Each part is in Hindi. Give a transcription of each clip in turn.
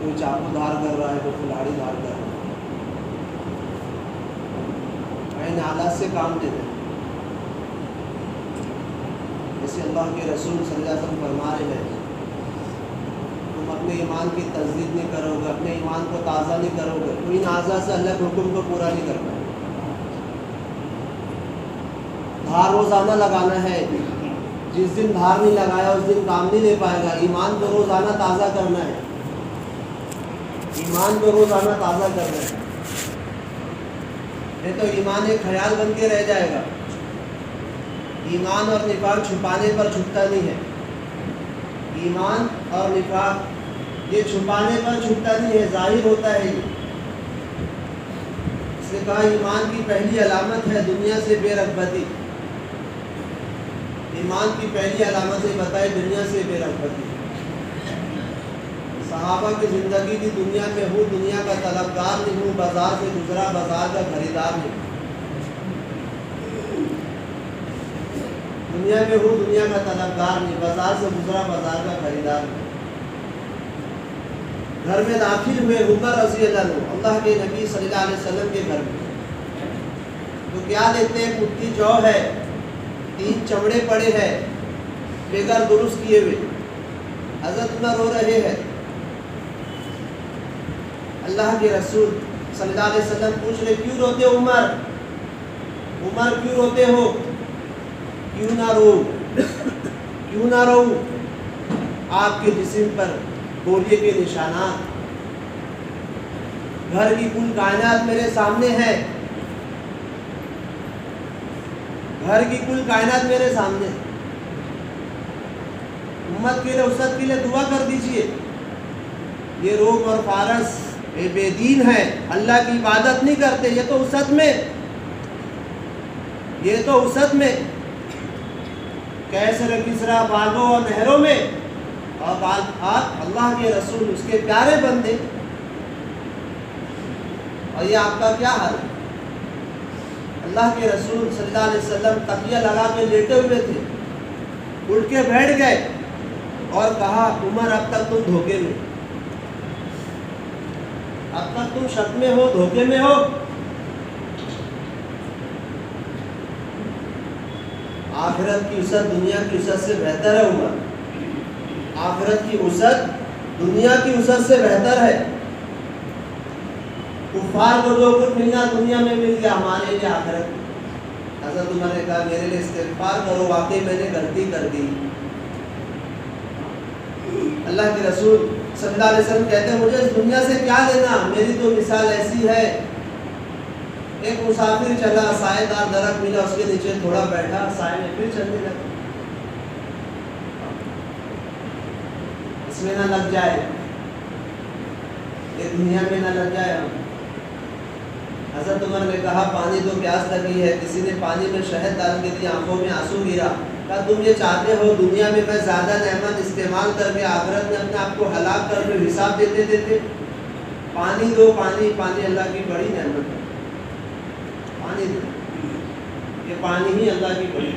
कोई चाकू धार कर रहा है, कोई कुल्हाड़ी धार कर रहा है, इन हालात से काम लेते हैं। जैसे अल्लाह के रसूल सल्लल्लाहु अलैहि वसल्लम फरमा रहे हैं, तुम अपने ईमान की तस्दीक नहीं करोगे, अपने ईमान को ताज़ा नहीं करोगे, तो इन आज़ा से अल्लाह के हुक्म को पूरा नहीं कर पाए। धार रोज़ाना लगाना है, जिस दिन धार नहीं लगाया उस दिन काम नहीं ले पाएगा। ईमान को रोज़ाना ताज़ा करना है, ईमान को रोज़ाना ताज़ा करना है, नहीं तो ईमान एक ख्याल बन के रह जाएगा। ईमान और निफाक छुपाने पर छुपता नहीं है, ईमान और निफाक ये छुपाने पर छुपता नहीं है, जाहिर होता है ये। इसलिए कहा ईमान की पहली अलामत है दुनिया से बेरग़बती। ईमान की पहली अलामत ये बताई दुनिया से बेरग़बती। सहाबा की ज़िंदगी की दुनिया में हूँ, दुनिया का तलबगार नहीं हूँ, बाजार से गुजरा बाजार का खरीदार नहीं। दुनिया में हूँ, दुनिया का तलबगार नहीं, बाजार से गुजरा बाजार का खरीदार नहीं। घर में दाखिल हुए उमर रज़ी अल्लाह अन्हु, अल्लाह के नबी सल्लल्लाहु अलैहि वसल्लम के घर में, तो क्या लेते हैं? कुत्ती जौ है, 3 चमड़े पड़े हैं बेगर दुरुस्त किए हुए। हज़रत उमर रो रहे हैं। अल्लाह के रसूल सल्लल्लाहु अलैहि वसल्लम पूछ रहे, क्यों रोते हो उमर? उमर क्यों रोते हो? क्यों ना रो, क्यों ना रो? आपके जिस्म पर बोलिए के निशानात, घर की कुल कायनात मेरे सामने है, घर की कुल कायनात मेरे सामने। उम्मत के लिए, उसद के लिए दुआ कर दीजिए। ये रोम और फारस ये बेदीन है, अल्लाह की इबादत नहीं करते, ये तो उसद में, ये तो उसद में कैसर किसरा बागों और नहरों में, और आप अल्लाह के रसूल उसके प्यारे बंदे, और ये आपका क्या हाल? अल्लाह के रसूल सल्लल्लाहु अलैहि वसल्लम तकिया लगा के लेटे हुए थे, उठ के बैठ गए और कहा, उमर अब तक तुम धोखे में, अब तक तुम शक में हो, धोखे में हो। आखिरत की उसद दुनिया की उसद से बेहतर है उमर, आखिरत की उसद दुनिया की उसद से बेहतर है। कुफार को जो कुछ मिलना दुनिया में मिल गया, हमारे लिए आखिरत। हज़रत उमर ने कहा, मेरे लिए इस्तिग़फ़ार करो, वाकई मैंने गलती कर दी। अल्लाह के रसूल सल्लल्लाहु अलैहि वसल्लम कहते हैं, मुझे इस दुनिया से क्या लेना, मेरी तो मिसाल ऐसी है, एक मुसाफिर चला, सायेदार दरख्त मिला, उसके नीचे थोड़ा बैठा, साये में फिर चलने लगा। इसमें ना लग जाए, ये दुनिया में ना लग जाए हम। हज़रत उमर ने कहा, पानी तो प्यास लगी है, किसी ने पानी में शहद डाल के दिया, आंखों में आंसू गिरा। कहा, तुम ये चाहते हो दुनिया में मैं ज़्यादा नेमत इस्तेमाल करके आखिरत में अपने आप को हलाक कर लो, हिसाब देते देते? पानी दो, पानी, पानी अल्लाह की बड़ी नेमत है, पानी दो, ये पानी ही अल्लाह की बड़ी।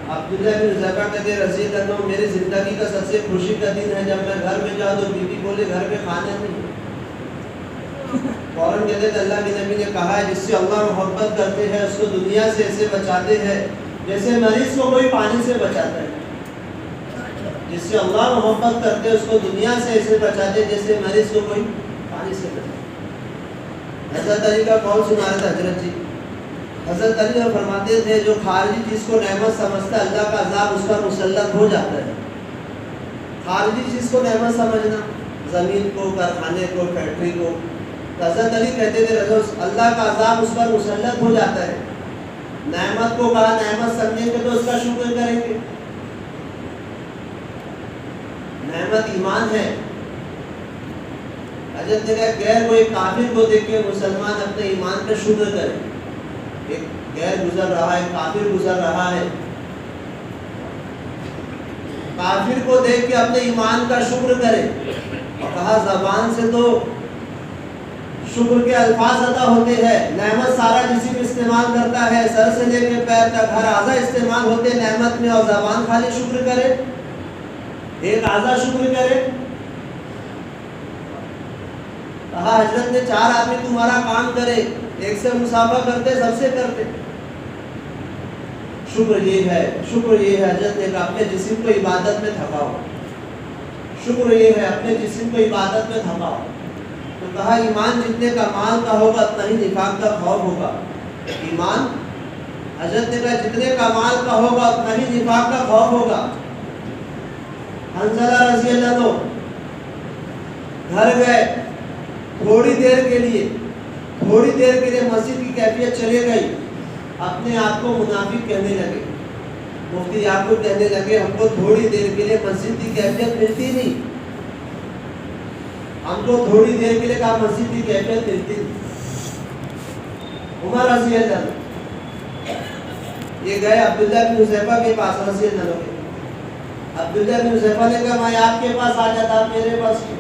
अब्दुल्लाह बिन ज़ुबैर कहते रज़ी अल्लाह अन्हु, मेरी ज़िंदगी का सबसे खुशी का दिन है जब मैं घर में जाऊँ तो बीवी बोले घर में खाना नहीं। फ़ौरन कहते थे, अल्लाह के नबी ने कहा है, जिससे अल्लाह मोहब्बत करते हैं उसको दुनिया से ऐसे बचाते हैं जैसे मरीज़ को कोई पानी से बचाता है। जिससे अल्लाह मोहब्बत करते हैं उसको दुनिया से ऐसे बचाते हैं जैसे मरीज़ को कोई पानी से बचाता है। हज़रत अली का कौल सुना रहे थे हज़रत जी, हज़रत अली फरमाते थे, जो खारजी चीज़ को नेमत समझता है अल्लाह का अज़ाब उस पर मुसल्लत हो जाता है। खारजी चीज़ को नेमत समझना, ज़मीन को, कारखाने को, फैक्ट्री को, हज़रत अली कहते थे अल्लाह का अज़ाब उस पर मुसल्लत हो जाता है। नेमत को कहा नेमत समझेंगे तो उसका शुक्र करेंगे। नेमत ईमान है। हज़रत ने कहा, गैर को एक काफिर को देख के मुसलमान अपने ईमान पे शुक्र करे। एक गैर गुजर रहा है, काफिर गुजर रहा है, काफिर को देख के अपने ईमान का शुक्र करे। और कहा, ज़बान से तो शुक्र के अल्फाज अदा होते हैं, नेमत सारा जिस्म इस्तेमाल करता है, सर से लेकर पैर तक हर आज़ा इस्तेमाल होते हैं नेमत में, और ज़बान खाली शुक्र करे, एक आज़ा शुक्र करे। कहा हजरत ने 4 आदमी तुम्हारा काम करे, एक से मुसाफा करते, सबसे करते। शुक्र ये है हजरत ने कहा अपने जिस्म को इबादत में थकाओ, शुक्र ये है अपने जिस्म को इबादत में थकाओ। तो कहा ईमान जितने का माल का होगा उतना ही निफाक का खौफ होगा। ईमान हजरत ने कहा जितने का माल का होगा उतना ही निफाक का खौफ होगा। हंज़ला रज़ी अल्लाह अन्हु घर गए, थोड़ी देर के लिए मस्जिद की कैफियत चले गई, अपने आप को मुनाफिक कहने लगे। मुफ्ती याकूब कहने लगे हमको थोड़ी देर के लिए मस्जिद की कैफियत मिलती नहीं, हमको थोड़ी देर के लिए कहा मस्जिद की कैफियत मिलती नहीं। उमर रज़ी अल्लाह अन्हु ये गए अब्दुल्लाह बिन हुज़ैफा के पास रज़ी अल्लाह अन्हु। अब्दुल्लाह बिन हुज़ैफा ने कहा मैं आपके पास आ जाता, आप मेरे पास क्यों?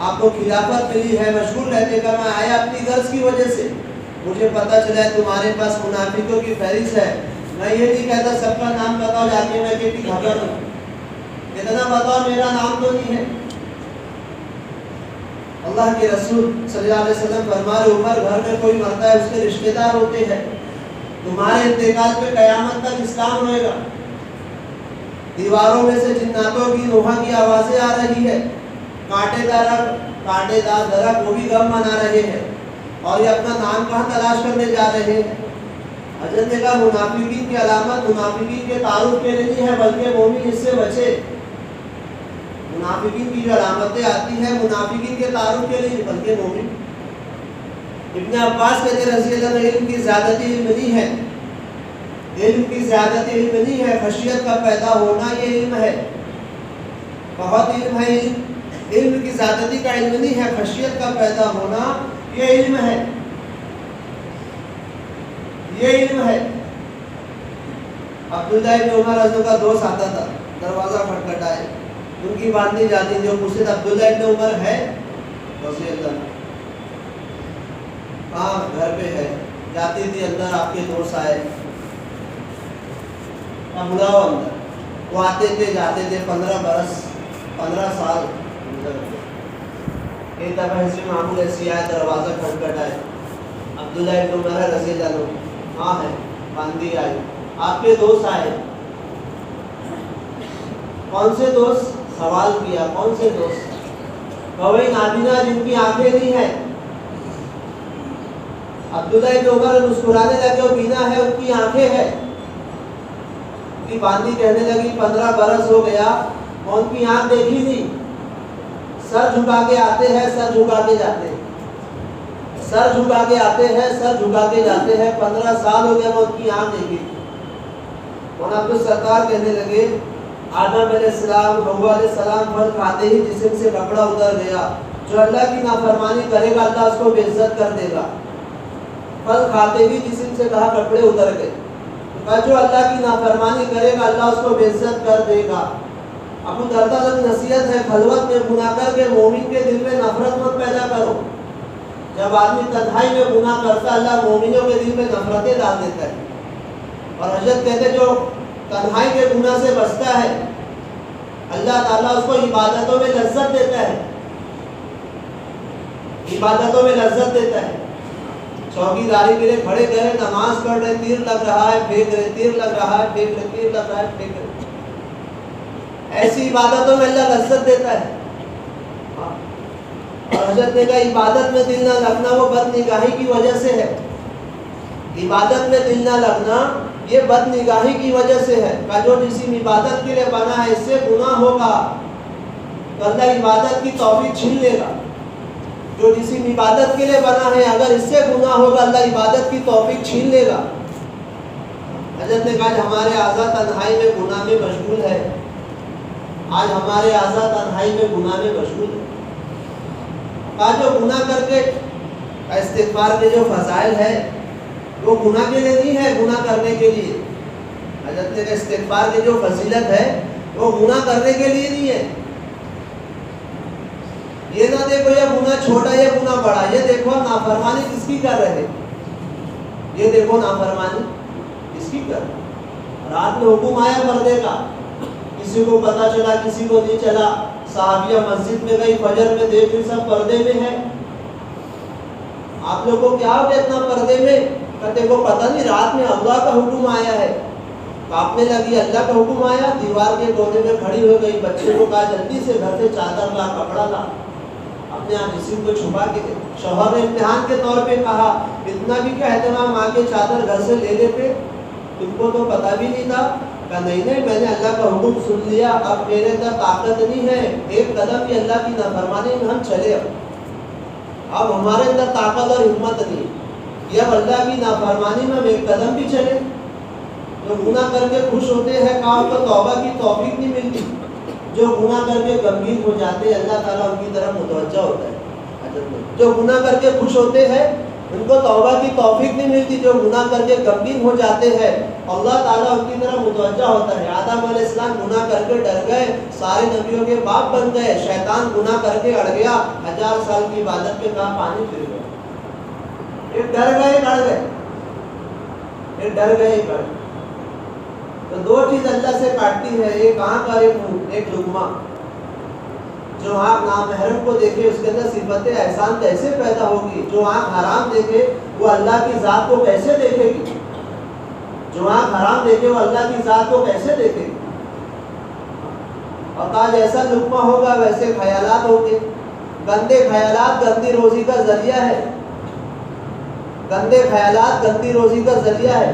आपको खिलाफत मिली है, मशगूल रहने का, मैं आया अपनी गर्ज की वजह से। मुझे पता चला है तुम्हारे पास मुनाफिकों की फहरिस्त है। मैं ये नहीं कहता सबका नाम बताओ, जाके मैं कितनी खबर हूँ, इतना बताओ मेरा नाम तो नहीं है। अल्लाह के रसूल सल्लल्लाहु अलैहि वसल्लम फरमा रहे उमर घर में कोई मरता है उसके रिश्तेदार होते हैं, तुम्हारे इंतकाल पे कयामत तक इस्लाम रहेगा। दीवारों में से जिन्नातों की नोहा की आवाजें आ रही है, कांटेदार दरख्त वो भी गम मना रहे हैं और ये अपना नाम कहाँ तलाश करने जा रहे हैं। हजरत ने कहा मुनाफिकीन की अलामत मुनाफिकीन के तारुफ के लिए नहीं है बल्कि मोमिन इससे बचे। मुनाफिकीन की जो अलामतें आती हैं मुनाफिकीन के तारुफ के लिए बल्कि मोमिन। इब्न अब्बास कहते रज़ी अल्लाह अन्हु इल्म की ज़्यादती इल्म नहीं है, इल्म की ज़्यादती इल्म नहीं है, खशियत का पैदा होना ये इल्म है। बहुत इल्म है, इल्म की ज़्यादती का इल्म नहीं है, खशियत का पैदा होना ये इल्म है, ये इल्म है। अब्दुल्लाह इब्न उमर रज़ी का दोस्त आता था, दरवाजा खटखटाए, उनकी बात नहीं जाती थी, पूछते अब्दुल्लाह इब्न उमर है? रज़ी अल्लाह हाँ घर पे है। जाती थी अंदर, आपके दोस्त आए, बुलाओ अंदर। वो आते थे जाते थे, 15 साल एक दफा इसमें मामूल ऐसी आया, दरवाजा खटखटाए, अब्दुल्लाह इब्न उमर रज़ी अल्लाह अन्हु हाँ है, बांदी आई, आपके दोस्त आए। कौन से दोस्त? सवाल किया कौन से दोस्त? वही नाबीना जिनकी आंखें नहीं है। अब्दुल्लाह इब्न उमर मुस्कुराने लगे, वो बीना है उनकी आंखें है। उनकी बांदी कहने लगी 15 बरस हो गया और उनकी आंख देखी नहीं, सर झुका के आते हैं, सर झुका के जाते हैं, सर झुका के आते हैं, सर झुका के जाते हैं, 15 साल हो गए वो उनकी आंख देखी। और अब्दुल सरकार कहने लगे आदम अलैहिस्सलाम हव्वा अलैहिस्सलाम फल खाते ही जिस्म से कपड़ा उतर गया, जो अल्लाह की नाफरमानी करेगा अल्लाह उसको बेइज्जत कर देगा। फल खाते ही जिस्म से कहा कपड़े उतर गए, तो जो अल्लाह की नाफरमानी करेगा अल्लाह उसको बेइज्जत कर देगा। अबू दरदा की नसीहत है खलवत में गुनाह करके मोमिन के दिल में नफरत मत पैदा करो। जब आदमी तन्हाई में गुनाह करता है अल्लाह मोमिनों के दिल में नफरतें डाल देता है। और हजरत कहते जो तन्हाई के गुनाह से बचता है अल्लाह ताला उसको इबादतों में लज्जत देता है, इबादतों में लज्जत देता है। चौकीदारी के लिए खड़े गए, नमाज पढ़ रहे, तीर लग रहा है फेंक रहे, तीर लग रहा है फेंक रहे, तीर लग रहा है फेंक रहे, ऐसी इबादतों में अल्लाह लज्जत देता है। और हजरत ने कहा इबादत में दिल ना लगना वो बदनिगाही की वजह से है, इबादत में दिल ना लगना ये बदनिगाही की वजह से है। का जो जिस इबादत के लिए बना है इससे गुनाह होगा तो अल्लाह इबादत की तौफीक छीन लेगा। जो जिस इबादत के लिए बना है अगर इससे गुनाह होगा अल्लाह इबादत की तौफीक छीन लेगा। हजरत ने कहा हमारे आज़ा तन्हाई में गुनाह में मशगूल है, आज हमारे आज़ा तन्हाई में गुनाह में मशगूल है। कहा जो गुनाह करके इस्तिग़फ़ार के जो फ़ज़ाइल है वो गुनाह के लिए नहीं है, गुनाह करने के लिए। हजरत ने कहा इस्तिग़फ़ार की जो फजीलत है वो गुनाह करने के लिए नहीं है। ये ना देखो ये गुनाह छोटा ये गुनाह बड़ा, ये देखो नाफरमानी किसकी कर रहे हैं, ये देखो नाफरमानी किसकी कर रहे। रात में हुक्म आया पर्दे का, किसी को पता चला किसी को नहीं चला, साहबिया मस्जिद में गई, फजर में देख रही सब पर्दे में है। आप लोगों को क्या हो गया इतना पर्दे में? कहते को पता नहीं, रात में अल्लाह का हुक्म आया है। कांपने लगी, अल्लाह का हुक्म आया, दीवार के कोने में खड़ी हो गई। बच्चे को कहा जल्दी से घर से चादर ला, कपड़ा ला, अपने आप जिस्म को छुपा के दे। शौहर ने इम्तिहान के तौर पे कहा, इतना भी क्या एहतमाम, आके चादर घर से ले लेते, तुमको तो पता भी नहीं था। कहा नहीं नहीं, मैंने अल्लाह का हुक्म सुन लिया, अब मेरे अंदर ताकत नहीं है, एक कदम भी अल्लाह की नाफरमानी में हम चले। अब हमारे अंदर ताकत और हिम्मत नहीं कि अब अल्लाह की नाफरमानी में हम एक कदम भी चले। जो गुनाह करके खुश होते हैं, कहा उनको तौबा की तौफीक नहीं मिलती। जो गुनाह करके गंभीर हो जाते हैं, अल्लाह ताला उनकी तरफ मुतवज्जा होता है। जो गुनाह करके खुश होते हैं, उनको तौबा की तौफीक नहीं मिलती। जो गुनाह करके गंभीर हो जाते हैं, अल्लाह ताला उनकी तरफ मुतवज्जा होता है। आदम अलैहिस्सलाम गुनाह करके डर गए, सारे नबियों के बाप बन गए। शैतान गुनाह करके अड़ गया, 1000 साल की इबादत पे कहा पानी फिर गए। एक डर गए, अड़ गए, एक डर गए, अड़ गए। तो दो चीज अल्लाह से काटती है, एक आंख और एक मुंह, एक लुकमा। जो आंख नामहरम को देखे उसके अंदर सिफत एहसान कैसे पैदा होगी? जो आंख हराम देखे वो अल्लाह की जात को कैसे देखेगी? जो आंख हराम देखे वो अल्लाह की जात को कैसे देखेगी? और कहा जैसा लुकमा होगा वैसे ख्यालात होंगे। गंदे ख्यालात गंदी रोजी का जरिया है। गंदे ख्यालात गंदी रोजी का जरिया है।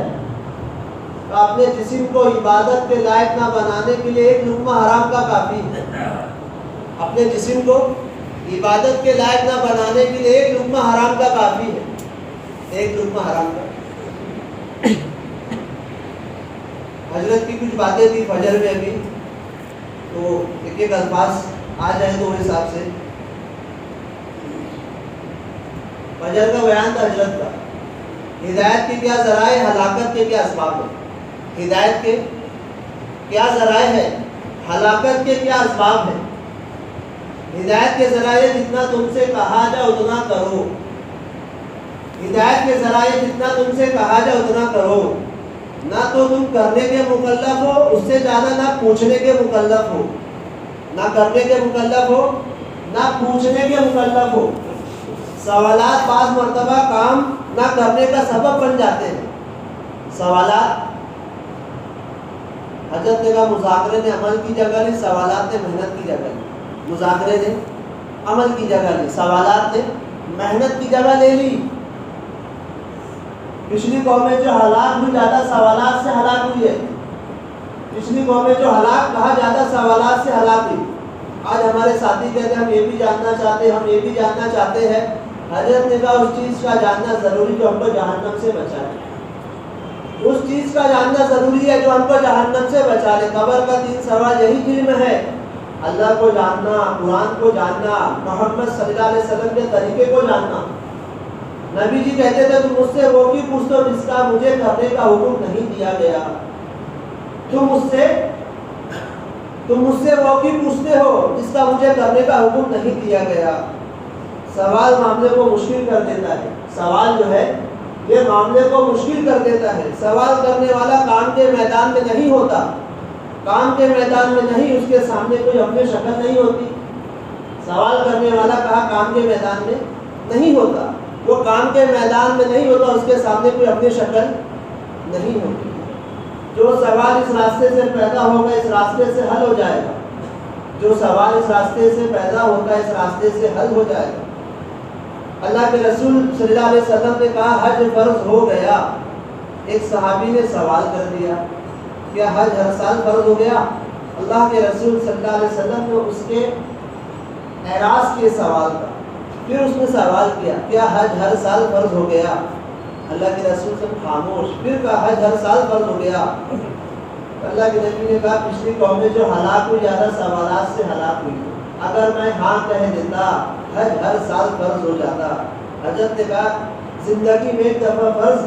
तो अपने जिस्म को इबादत के लायक ना बनाने के लिए एक लुकमा हराम का काफी है। अपने जिस्म को इबादत के लायक ना बनाने के लिए एक लुकमा हराम का काफी है। एक लुकमा हराम का। हजरत की कुछ बातें थी फजर में अभी, तो एक एक अल्फाज आ जाए तो हिसाब से। फजर का बयान था हजरत का, हिदायत के क्या ज़राए, हलाकत के क्या असबाब है। हिदायत के क्या ज़राए है, हलाकत के क्या असबाब है। हिदायत के ज़राए जितना तुमसे कहा जाए उतना करो। हिदायत के ज़राए जितना तुमसे कहा जाए उतना करो। ना तो तुम करने के मुकल्लफ हो, उससे ज़्यादा ना पूछने के मुकल्लफ हो। ना करने के मुकल्लफ हो, ना पूछने के मुकल्लफ हो। सवालात पास मर्तबा काम ना करने का सबब बन जाते हैं। सवालात, हजरत ने कहा मुज़ाकरे ने अमल की जगह ली, सवालात ने मेहनत की जगह ली। मुज़ाकरे ने अमल की जगह ली, सवालात ने मेहनत की जगह ले ली। पिछली कौमें जो हलाक हुई ज़्यादा सवालात से हलाक हुई है। पिछली कौमें जो हलाक कहा ज़्यादा सवालात से हलाक हुई। आज हमारे साथी कहते हैं हम ये भी जानना चाहते हैं, हम ये भी जानना चाहते हैं। हजरत ने कहा उस चीज़ का जानना ज़रूरी जो हमको जहन्नम से बचाए। उस चीज़ का जानना ज़रूरी है जो हमको जहन्नम से बचा ले। कब्र का 3 सवाल यही इल्म है, अल्लाह को जानना, कुरान को जानना, मोहम्मद सल्लल्लाहु अलैहि वसल्लम के तरीके को जानना। नबी जी कहते थे तुम मुझसे वो की पूछते हो जिसका मुझे करने का हुक्म नहीं दिया गया। तुम मुझसे वो की पूछते हो जिसका मुझे करने का हुक्म नहीं दिया गया। सवाल मामले को मुश्किल कर देता है। सवाल जो है ये मामले को मुश्किल कर देता है। सवाल करने वाला काम के मैदान में नहीं होता, काम के मैदान में नहीं, उसके सामने कोई अपनी शक्ल नहीं होती। सवाल करने वाला कहा काम के मैदान में नहीं होता, वो काम के मैदान में नहीं होता, उसके सामने कोई अपनी शक्ल नहीं होती। जो सवाल इस रास्ते से पैदा होगा इस रास्ते से हल हो जाएगा। जो सवाल इस रास्ते से पैदा होगा इस रास्ते से हल हो जाएगा। अल्लाह के रसूल सल्लल्लाहु अलैहि वसल्लम ने कहा हज फर्ज हो गया। एक सहाबी ने सवाल कर दिया क्या हज हर साल फर्ज हो गया? अल्लाह के रसूल सल्लल्लाहु अलैहि वसल्लम ने उसके एराज के सवाल का फिर उसने सवाल किया क्या हज हर साल फर्ज हो गया? अल्लाह के रसूल से खामोश। फिर कहा हज हर साल फर्ज हो गया। अल्लाह के नबी ने कहा पिछली कौमें जो हलाक हुई ज़्यादा सवालात से हलाक हुई। अगर मैं हाँ कह देता हज हर साल फर्ज हो जाता। हजरत ने कहा जिंदगी में एक दफ़ा फर्ज,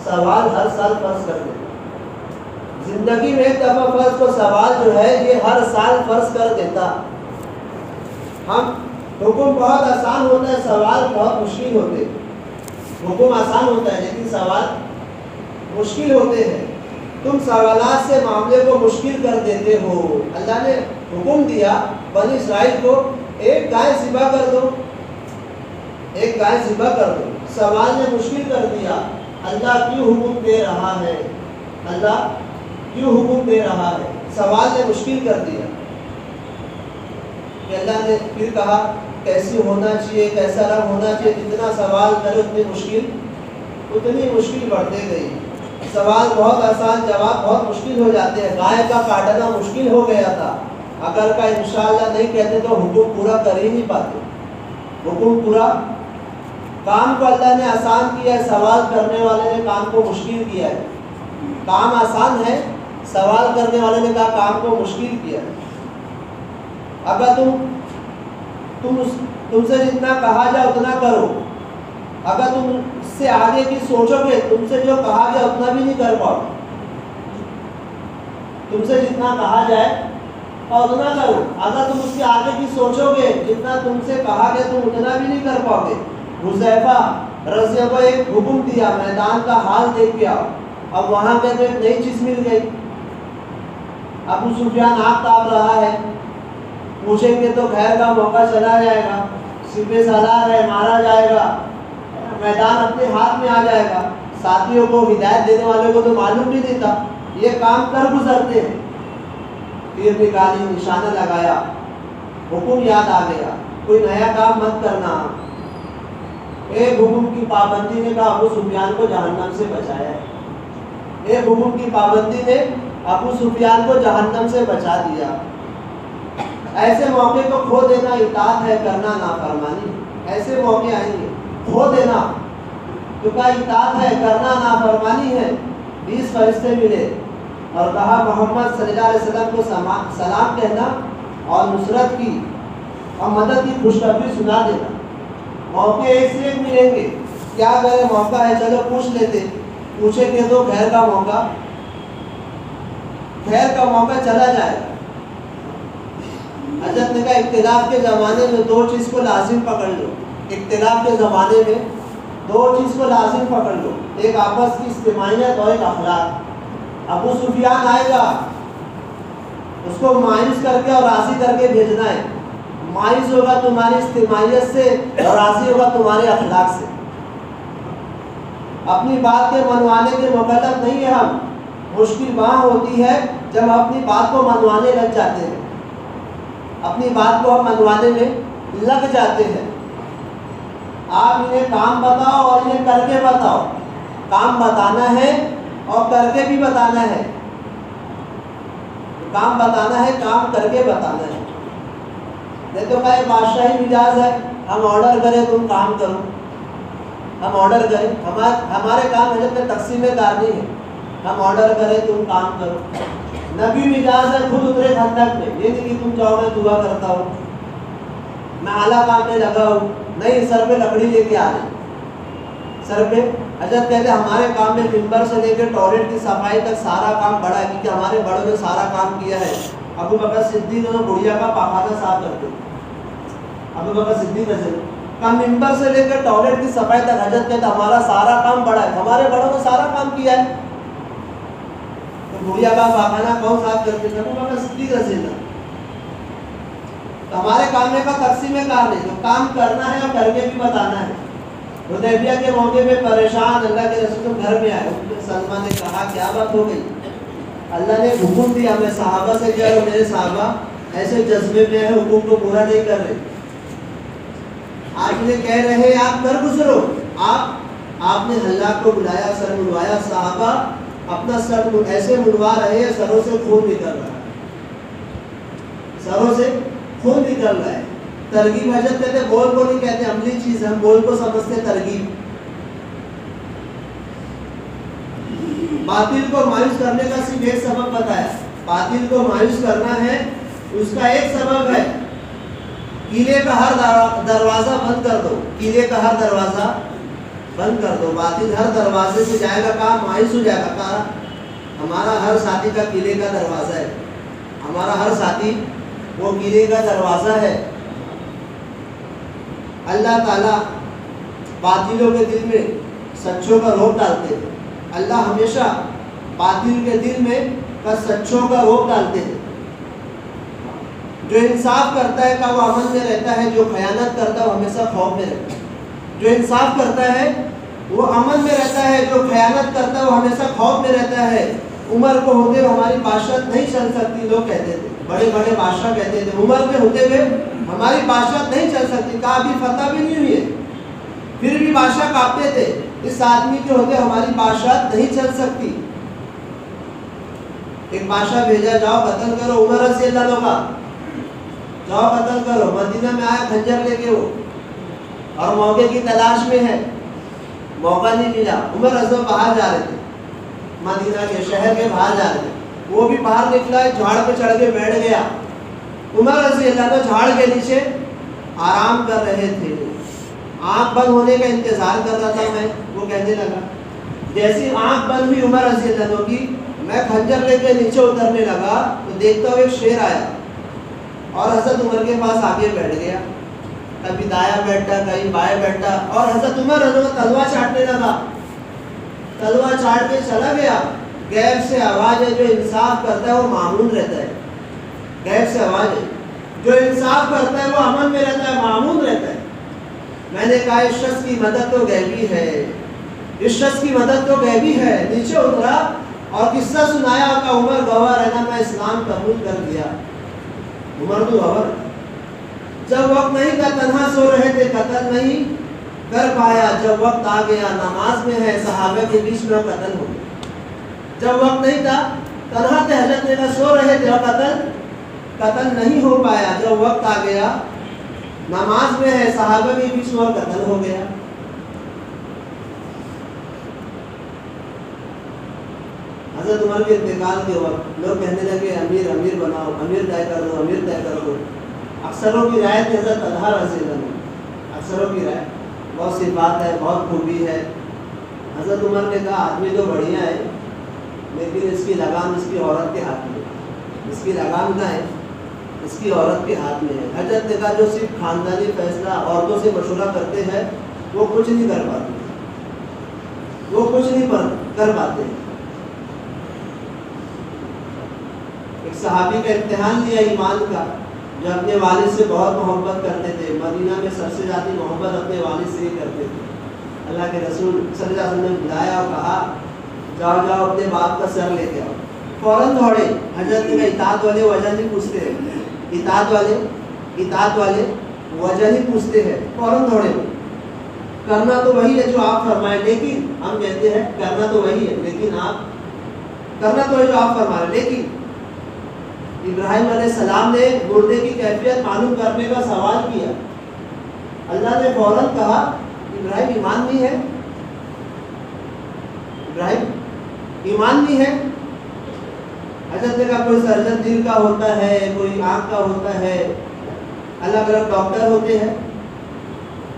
सवाल हर साल फर्ज कर देता। जिंदगी में एक दफ़ा फर्ज को सवाल जो है ये हर साल फर्ज कर देता। हम हुक्म बहुत आसान होता है, सवाल बहुत मुश्किल होते हैं। हुक्म आसान होता है लेकिन सवाल मुश्किल होते हैं। तुम सवालात से मामले को मुश्किल कर देते हो। अल्लाह ने हुक्म दिया बनी इस्राइल को, एक गाय ज़िबा कर दो, एक गाय ज़िबा कर दो। सवाल ने मुश्किल कर दिया। अल्लाह क्यों हुक्म दे रहा है? अल्लाह क्यों हुक्म दे रहा है? सवाल ने मुश्किल कर दिया। अल्लाह ने फिर कहा कैसी होना चाहिए, कैसा रंग होना चाहिए। जितना सवाल करे उतनी मुश्किल बढ़ते गई। सवाल बहुत आसान, जवाब बहुत मुश्किल हो जाते हैं। गाय का काटना मुश्किल हो गया था, अगर का इंशाअल्लाह नहीं कहते तो हुक्म पूरा कर ही नहीं पाते। हुक्म पूरा, काम को अल्लाह ने आसान किया है, सवाल करने वाले ने काम को मुश्किल किया है। काम आसान है, सवाल करने वाले ने कहा काम को मुश्किल किया है। अगर तुमसे जितना कहा जाए उतना करो, अगर तुम इससे आगे की सोचोगे तुमसे जो कहा गया उतना भी नहीं कर पाओगे। तुमसे जितना कहा जाए और उतना करो, अगर तुम उसके आगे की सोचोगे जितना तुमसे कहा गया तुम उतना भी नहीं कर पाओगे। हुज़ैफा रज़ी अल्लाह एक हुक्म दिया, मैदान का हाल देख के आओ। अब वहां पे तो एक नई चीज मिल गई। अबू सुफियान आग ताप रहा है, पूछेंगे तो खैर का मौका चला जाएगा, सिपे सलार है, मारा जाएगा, मैदान अपने हाथ में आ जाएगा। साथियों को, हिदायत देने वाले को तो मालूम भी नहीं था, ये काम कर गुजरते हैं। तीर निकाली, निशाना लगाया, हुक्म याद आ गया, कोई नया काम मत करना। एक हुक्म की पाबंदी ने कहा अबू सुफियान को जहन्नम से बचाया। एक हुक्म की पाबंदी ने अबू सुफियान को जहन्नम से बचा दिया। ऐसे मौके को खो देना इताअत है, करना नाफरमानी। ऐसे मौके आएंगे, खो देना तो क्या इताअत है, करना नाफरमानी है। 20 फरिश्ते मिले और कहा मोहम्मद सल्लल्लाहु अलैहि वसल्लम को सलाम कहना और नुसरत की और मदद की खुशखबरी सुना देना। मौके एक से एक मिलेंगे, क्या करें, मौका है चलो पूछ लेते। पूछेंगे तो खैर का मौका चला जाएगा। हजरत ने कहा इख्तिलाफ के ज़माने में दो चीज़ को लाजिम पकड़ लो। इख्तिलाफ के ज़माने में दो चीज़ को लाजिम पकड़ लो, एक आपस की इज्तिमाइयत और एक अखलाक। अबू सुफियान आएगा, उसको मायूस करके और राज़ी करके भेजना है। मायूस होगा तुम्हारी इज्तिमाइयत से और राज़ी होगा तुम्हारे अखलाक से। अपनी बात के मनवाने के मुकल्लफ नहीं है हम। मुश्किल वहाँ होती है जब हम अपनी बात को मनवाने लग जाते हैं, अपनी बात को हम मनवाने में लग जाते हैं। आप इन्हें काम बताओ और इन्हें करके बताओ। काम बताना है और करके भी बताना है। काम बताना है, काम करके बताना है। नहीं तो क्या बादशाही मिजाज है, हम ऑर्डर करें तुम काम करो, हम ऑर्डर करें, हमारे काम हजरत में तकसीम कार नहीं है, हम ऑर्डर करें तुम काम करो। नबी मिजाज है, खुद उतरे खंदक में, ये नहीं कि तुम जाओ मैं दुआ करता हूँ, मैं आला काम में लगा हूँ, नहीं, सर पे लकड़ी लेके आ रहे, सर पे। हजरत कहते हमारे काम में मिंबर से लेकर टॉयलेट की सफाई तक सारा काम बड़ा है, क्योंकि हमारे बड़ों ने सारा काम किया है। अबू बकर सिद्दीक तो बुढ़िया का पाखाना साफ करते, अबू बकर सिद्दीक का मिंबर से लेकर टॉयलेट की सफाई तक हजरत कहते हमारा सारा काम बड़ा है, हमारे बड़ों ने सारा काम किया है। तो बुढ़िया का पाखाना कौन साफ करते? अबू बकर सिद्दीक रज़ियल्लाहु अन्हु। तो हमारे काम में का तकसीम कार नहीं, तो काम करना है और करके भी बताना है। हुदैबिया के मौके पे परेशान अल्लाह के रसूल घर में आए, सलमा ने कहा क्या बात हो गई? अल्लाह ने हुक्म दिया, मैं सहाबा से कह रहा हूँ, मेरे सहाबा ऐसे जज्बे में है, हुक्म को पूरा नहीं कर रहे। आप इन्हें कह रहे हैं आप कर गुजरो, आपने हल्ला को बुलाया, सर मुड़वाया, सहाबा अपना सर ऐसे मुड़वा रहे हैं, सरों से खून निकल रहा है, सरों से खून निकल रहा है। तरगीब हजरत कहते बोल को नहीं कहते, अमली चीज हम बोल को समझते तरगीब। बातिल को मायूस करने का सिर्फ एक सबब बताया, बातिल को मायूस करना है उसका एक सबब है, किले का हर दरवाजा बंद कर दो, किले का हर दरवाजा बंद कर दो। बातिल हर दरवाजे से जाएगा, काम मायूस हो जाएगा। कहा हमारा हर साथी का किले का दरवाजा है, हमारा हर साथी वो किले का दरवाजा है। अल्लाह ताला बातिलों के दिल में सच्चों का रोब डालते हैं। अल्लाह हमेशा बातिल के दिल में का सच्चों का रोक डालते थे। जो इंसाफ करता है का वो अमन में रहता है, जो खयानत करता है वो हमेशा खौफ में रहता है। जो इंसाफ करता है वो अमन में रहता है, जो खयानत करता है वो हमेशा खौफ में रहता है। उम्र को होते हुए हमारी बादशाह नहीं चल सकती, लोग कहते थे, बड़े बड़े बादशाह कहते थे उम्र के होते हुए हमारी बादशाह नहीं चल सकती, कहा अभी फतह भी नहीं हुई है, फिर भी बादशाह कांपते थे, इस आदमी के होते हमारी बादशाह नहीं चल सकती। एक बादशाह भेजा, जाओ कत्ल करो उमर रज़ी अल्लाह का, जाओ कत्ल करो। मदीना में आया खंजर लेके वो, और मौके की तलाश में है, मौका नहीं मिला। उमर रज़ी बाहर जा रहे थे, मदीना के शहर के बाहर जा रहे थे, वो भी बाहर निकला, झाड़ पे चढ़ के बैठ गया। उमर रज़ी अल्लाह तो झाड़ के नीचे आराम कर रहे थे, आंख बंद होने का इंतजार कर रहा था मैं। वो कहने लगा, जैसी आंख बंद हुई उमर रज़ी अल्लाह की, मैं खंजर लेके नीचे उतरने लगा तो देखता हुआ एक शेर आया और हज़रत उमर के पास आगे बैठ गया। कभी दाया बैठा, कहीं बाएं बैठा, और हज़रत उमर रज़ी अल्लाह तलवार चाटने लगा, तलवार चाट के चला गया। गैब से आवाज़ है, जो इंसाफ करता है वो मामून रहता है। गैब से आवाज़ है, जो इंसाफ करता है वो अमन में रहता है, मामून रहता है। मैंने कहा इस शख्स की मदद तो गैबी है, इस शख्स की मदद तो गैबी है। नीचे उतरा और किस्सा सुनाया का उमर गवाह रहना, मैं इस्लाम कबूल कर लिया। उमर तो गवाह, जब वक्त नहीं था तन्हा सो रहे थे, कत्ल नहीं कर पाया। जब वक्त आ गया नमाज में है, सहाबा के बीच में कत्ल हो गया। जब वक्त नहीं था तन्हा थे, हजरत ने सो रहे थे और कत्ल नहीं हो पाया। जब वक्त आ गया नमाज में है, सहाबा के बीच में कत्ल हो गया। हजरत उमर के इंतकाल के वक्त लोग कहने लगे अमीर अमीर बनाओ, अमीर तय कर दो, अमीर तय कर दो। अक्सरों की राय थी हजरत तलहा रज़ी अल्लाह, अक्सरों की राय, बहुत सी बात है, बहुत खूबी है। हजरत उमर ने कहा आदमी तो बढ़िया है, लेकिन इसकी लगाम इसकी औरत के हाथ में, इसकी लगाम क्या है, इसकी औरत के हाथ में है। हजरत ने कहा जो सिर्फ खानदानी फैसला औरतों से मशवरा करते हैं वो कुछ नहीं कर पाते, वो कुछ नहीं कर पाते। एक सहाबी का इम्तिहान लिया ईमान का, जो अपने वालिद से बहुत मोहब्बत करते थे, मदीना में सबसे ज़्यादा मोहब्बत अपने वालिद से ही करते थे। अल्लाह के रसूल सल्लल्लाहु अलैहि वसल्लम ने बुलाया और कहा जाओ जाओ अपने बाप का सर लेके आओ। फौरन दौड़े। हजरत ने इताअत वाले वजह नहीं पूछते हैं, इताअत वाले वजह नहीं पूछते हैं, फौरन दौड़े। करना तो वही है जो आप फरमाए, लेकिन हम कहते हैं करना तो वही है, लेकिन आप करना तो वही जो आप फरमाए। लेकिन इब्राहिम अलैहिस्सलाम ने मुर्दे की कैफियत मालूम करने का सवाल किया। अल्लाह ने फौरन कहा इब्राहिम ईमान नहीं है, इब्राहिम ईमान नहीं है। हजरत ने कहा कोई सर्जन दिल का होता है, कोई आँख का होता है, अलग अलग डॉक्टर होते हैं।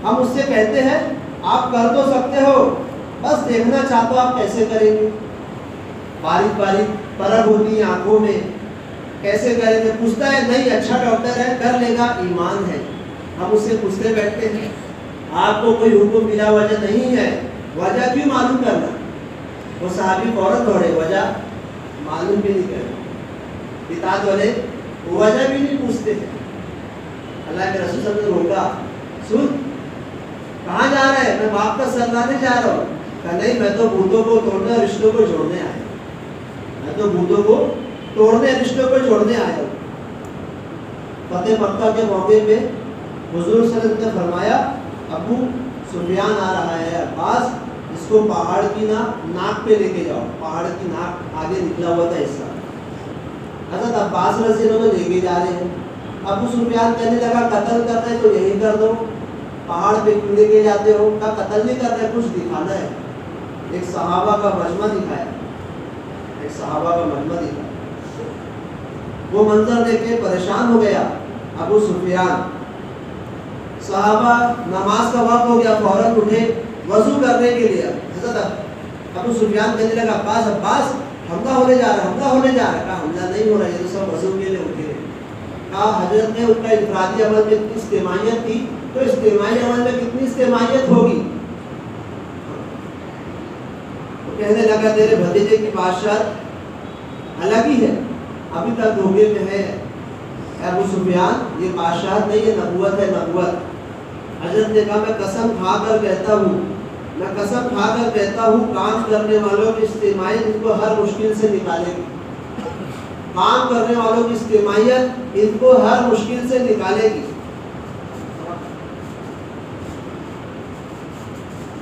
हम उससे कहते हैं आप कर तो सकते हो, बस देखना चाहते हो आप कैसे करेंगे। बारीक बारीक परख होती है आंखों में, कैसे करेंगे। पूछता है नहीं अच्छा डॉक्टर है, कर लेगा, ईमान है। हम उससे पूछते बैठते हैं आपको कोई हुक्म बिला वजह नहीं है, वजह क्यों मालूम करना। वो सहाबी फौरन दौड़े, वजह मालूम भी नहीं करना। इताअत वाले वजह भी नहीं पूछते हैं। अल्लाह के रसूल सल्लल्लाहु अलैहि वसल्लम ने रोका, सुन कहाँ जा रहा है, मैं बाप का सर लाने जा रहा हूँ। कहा नहीं मैं तो भूतों को तोड़ने और रिश्तों को जोड़ने आया, मैं तो भूतों को तोड़ने रिश्तों को जोड़ने आया हूँ। फतेह मक्का के मौके पे हुजूर सल्लल्लाहु अलैहि वसल्लम ने फरमाया अबू सुफियान आ रहा है, अब्बास इसको पहाड़ की नाक पे लेके जाओ। पहाड़ की नाक आगे निकला हुआ था हिस्सा, हज़रत अब्बास रज़ी अल्लाह अन्हु लेके जा रहे हैं। अबू सुफियान कहने लगा कत्ल कर रहे तो यही कर दो, पहाड़ पे क्यों लेके जाते हो। का कत्ल नहीं कर रहे, कुछ दिखाना है। एक सहाबा का मजमा दिखाया, एक सहाबा का मजमा दिखाया। वो मंजर देख के परेशान हो गया अबू सुफियान। सहाबा नमाज का वक्त हो गया, फौरन उठे वजू करने के लिए। हज़रत अबू सुफियान कहने लगा अब्बास अब्बास हमला होने जा रहा है, हमला होने जा रहा है। कहा हमला नहीं हो रहा है, ये तो सब वजू के लिए उठे। कहा हजरत ने उनका इफरादी अमल में इतनी इस्तेमायत थी, तो इस्तेमाई अमल में कितनी इस्तेमायत होगी। कहने लगा तेरे भतीजे की बादशाह अलग ही है, अभी तक धोखे में है। अबू सुफियान, ये बादशाह नहीं, ये नबूवत है, नबूवत। हजरत ने कहा मैं कसम खा कर कहता हूँ, मैं कसम खा कर कहता हूँ, काम करने वालों की इस्तेमायत इनको हर मुश्किल से निकालेगी। काम करने वालों की इस्तेमायत इनको हर मुश्किल से निकालेगी।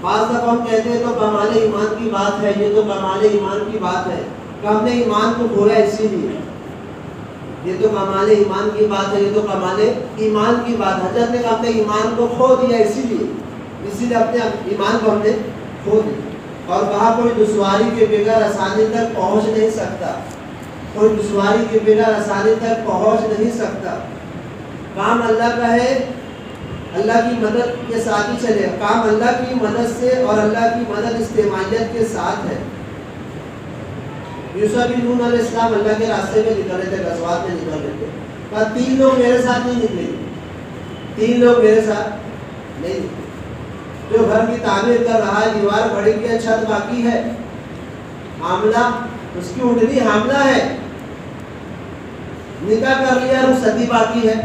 बाज़ दफ़ा हम कहते हैं तो कमाले ईमान की बात है, ये तो कमाले ईमान की बात है कि हमने ईमान को खोला इसीलिए। ये तो कमाले ईमान की बात है, ये तो कमाले ईमान की बात है। हजरत ने कहा हमने ईमान को खो दिया इसीलिए अपने ईमान को हमने खो दिया। और कहा कोई दुश्वारी के बगैर आसानी तक पहुंच नहीं सकता, कोई दुश्वारी के बगैर आसानी तक पहुंच नहीं सकता। काम अल्लाह का है, अल्लाह की मदद के साथ ही चले। काम अल्लाह की मदद से और अल्लाह की मदद इस्तेमालियत के साथ है। यूसुफ बिन नून अलैहिस्सलाम अल्लाह के रास्ते में निकल रहे थे, गज़वात में निकल रहे थे, पर 3 लोग मेरे साथ नहीं निकले, 3 लोग मेरे साथ नहीं। जो घर की तामीर कर रहा है, दीवार खड़ी की, छत बाकी है, हामला उसकी उंडली हामला है, निकाह कर लिया, रुखसती बाकी है,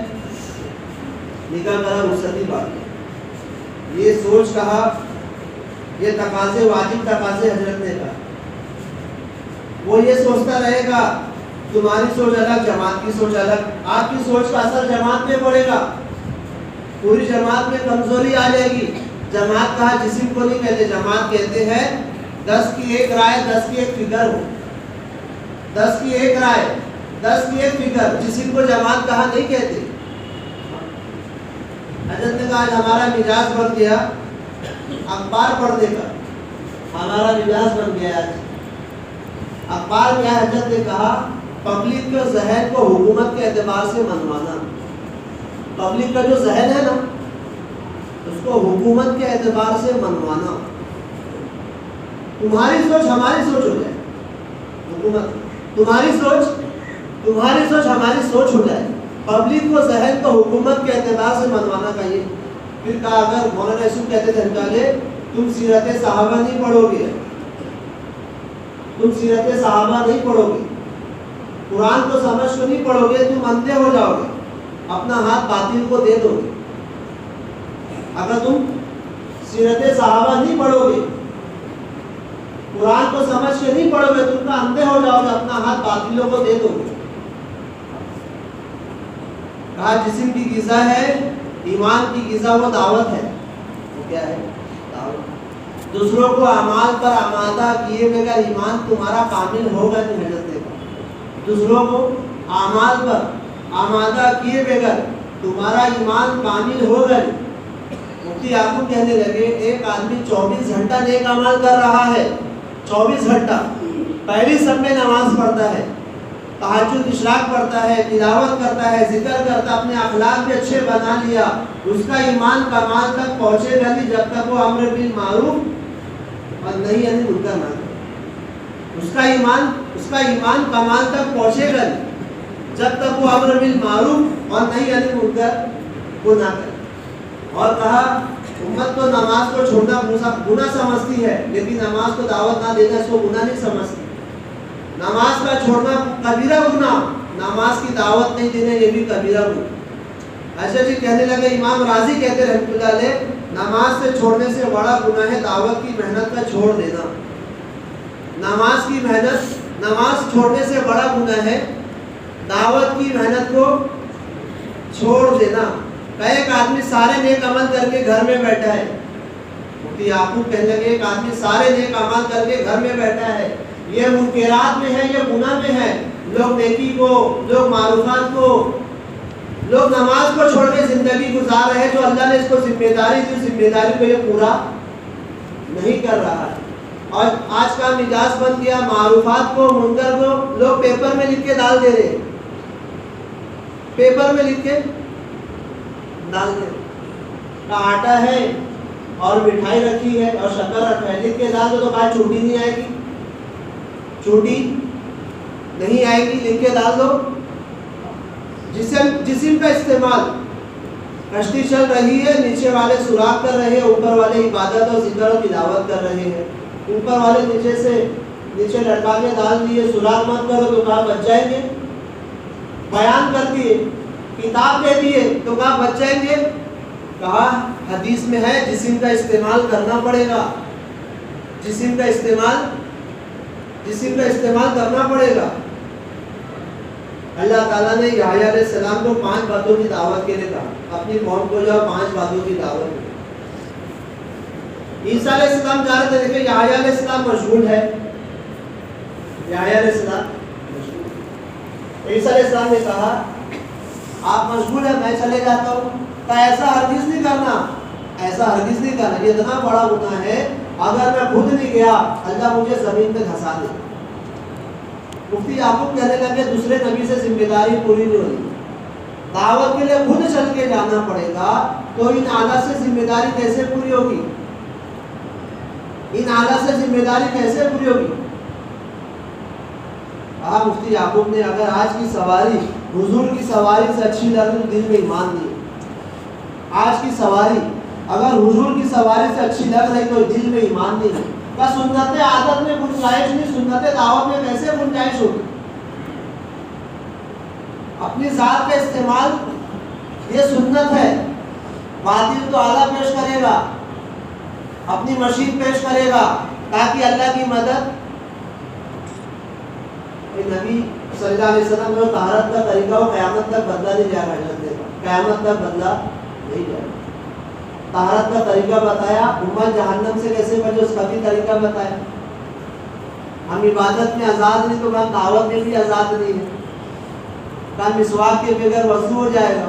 निकाह करा, रुखसती बाकी। ये सोच कहा, ये तकाज़े वाजिब तकाज़े हजरत ने कहा। वो ये सोचता रहेगा तुम्हारी सोच अलग, जमात की सोच अलग, आपकी सोच का असर जमात में पड़ेगा, पूरी जमात में कमजोरी आ जाएगी। जमात कहा जिस्म को नहीं कहते, जमात कहते हैं 10 की 1 राय 10 की 1 फिगर हो, 10 की 1 राय 10 की 1 फिगर, जिस्म को जमात कहा नहीं कहते। हजरत ने कहा आज हमारा मिजाज बन गया अखबार पढ़ने का, हमारा मिजाज बन गया आज अखबार में। हजरत ने कहा पब्लिक के जहन को हुकूमत के एतबार से मनवाना, पब्लिक का जो जहन है ना उसको हुकूमत के एतबार से मनवाना। तुम्हारी सोच हमारी सोच हो जाए, हुकूमत तुम्हारी सोच हमारी सोच हो जाए, पब्लिक को जहन को हुकूमत के एतबार से मनवाना चाहिए। फिर कहा अगर मौलाना यूसुफ कहते थे तुम सीरत सहाबा नहीं पढ़ोगे, तुम सीरत सहाबा नहीं पढ़ोगे, कुरान को समझ को नहीं पढ़ोगे, तुम अंधे हो जाओगे, अपना हाथ बातिल को दे दोगे। अगर तुम सीरत सहाबा नहीं पढ़ोगे, कुरान को समझ के नहीं पढ़ोगे, तुम तो अंधे हो जाओगे, अपना हाथ बातिलों को दे दोगे। कहा जिस्म की ग़िज़ा है, ईमान की ग़िज़ा वो दावत है। वो क्या है? दावत। दूसरों को अमाल पर आमादा किए बगैर ईमान तुम्हारा कामिल होगा नहीं। हजरत ने कहा दूसरों को अमाल पर आमादा किए बगैर तुम्हारा ईमान कामिल होगा नहीं। मुफ्ती याकूब कहने लगे एक आदमी 24 घंटा नेक अमल कर रहा है, 24 घंटा पहली सब में नमाज पढ़ता है, तहज्जुद इशराक पढ़ता है, तिलावत करता है, जिक्र करता, अपने अखलाक भी अच्छे बना लिया, उसका ईमान कमाल तक पहुँचेगा नहीं जब तक वो अम्र बिल मारूफ और नहीं अनिल मुनकर ना करे। उसका ईमान कमाल तक पहुँचेगा नहीं जब तक वो अम्र बिल मारूफ और नहीं अनिल मुनकर को ना करे। और कहा उम्मत तो नमाज को छोड़ना गुनाह समझती है, लेकिन नमाज को दावत ना देना इसको गुनाह नहीं समझती। नमाज का छोड़ना कबीरा गुनाह, नमाज की दावत नहीं देना ये भी कबीरा गुनाह। ऐसे जी कहने लगे, इमाम राजी कहते रहमतुल्लाह अलैह नमाज से छोड़ने से बड़ा गुनाह है दावत की मेहनत का छोड़ देना। नमाज की मेहनत, नमाज छोड़ने से बड़ा गुनाह है दावत की मेहनत को छोड़ देना। एक आदमी सारे नेक अमल करके घर में बैठा है, मुफ्ती याकूब कहने लगे एक आदमी सारे नेक अमल करके घर में बैठा है, ये मुनकरात में है, ये गुनाह में है, लोग नेकी को, लोग मारूफात को, लोग नमाज को छोड़ के जिंदगी गुजार रहे हैं। जो अल्लाह ने इसको जिम्मेदारी दी, जिम्मेदारी को ये पूरा नहीं कर रहा है। और आज का मिजाज बन गया मारूफात को, मुनकर को लोग पेपर में लिख के डाल दे रहे, पेपर में लिख के डाल दे रहे। आटा है और मिठाई रखी है और शक्कर रखा है, लिख के डाल दो तो बात छुट्टी नहीं आएगी, छुट्टी नहीं आएगी, लिख के डाल दो। जिस्म का इस्तेमाल, कश्ती चल रही है, नीचे वाले सुराख कर रहे हैं, ऊपर वाले इबादत और जिक्र और तिलावत कर रहे हैं। ऊपर वाले नीचे लटका के डाल दिए, सुराग मत करो तो कहा बच जाएंगे। बयान कर दिए, किताब दे दिए तो कहा बच जाएंगे। कहा हदीस में है जिस्म का इस्तेमाल करना पड़ेगा, जिस्म का इस्तेमाल करना पड़ेगा। अल्लाह ताला ने याह्या अलैहिस्सलाम को 5 बातों की दावत के लिए कहा, अपनी कौम को जाओ 5 बातों की दावत दो। ईसा अलैहिस्सलाम जा रहे थे, देखिए याह्या अलैहिस्सलाम मशगूल है, याह्या अलैहिस्सलाम मशगूल। ईसा अलैहिस्सलाम ने कहा आप मशगूल है, मैं चले जाता हूँ। तो ऐसा हरगिज़ नहीं करना, ऐसा हरगिज़ नहीं करना, ये इतना बड़ा गुनाह है, अगर मैं खुद नहीं गया अल्लाह मुझे ज़मीन में धंसा दे। मुफ्ती याकूब कहने लगे दूसरे नबी से जिम्मेदारी पूरी नहीं होगी, दावत के लिए खुद चल के जाना पड़ेगा, तो इन आला से जिम्मेदारी कैसे पूरी होगी, इन आला से जिम्मेदारी कैसे पूरी होगी। मुफ्ती याकूब ने अगर आज की सवारी हुजूर की सवारी से अच्छी लगे तो दिल में ईमान नहीं, आज की सवारी अगर हुजूर की सवारी से अच्छी लग रही तो दिल में ईमान नहीं है। का सुन्नत आदत में गुंजाइश नहीं, सुन्नत दावत में कैसे गुंजाइश होगी। अपनी जात का इस्तेमाल ये सुन्नत है, बातिल तो आला पेश करेगा, अपनी मशीन पेश करेगा ताकि अल्लाह की मदद। नबी सल्लल्लाहु अलैहि वसल्लम ने तहरत का तरीका वो क़यामत तक बदला नहीं जाएगा, क़यामत तक बदला नहीं जाएगा। तहरत का तरीका बताया, उम्मत जहन्नम से कैसे बचे उसका भी तरीका बताया। हम इबादत में आज़ाद नहीं तो हम दावत में भी आज़ाद नहीं है। कल मिसवाक के बगैर वज़ू हो जाएगा,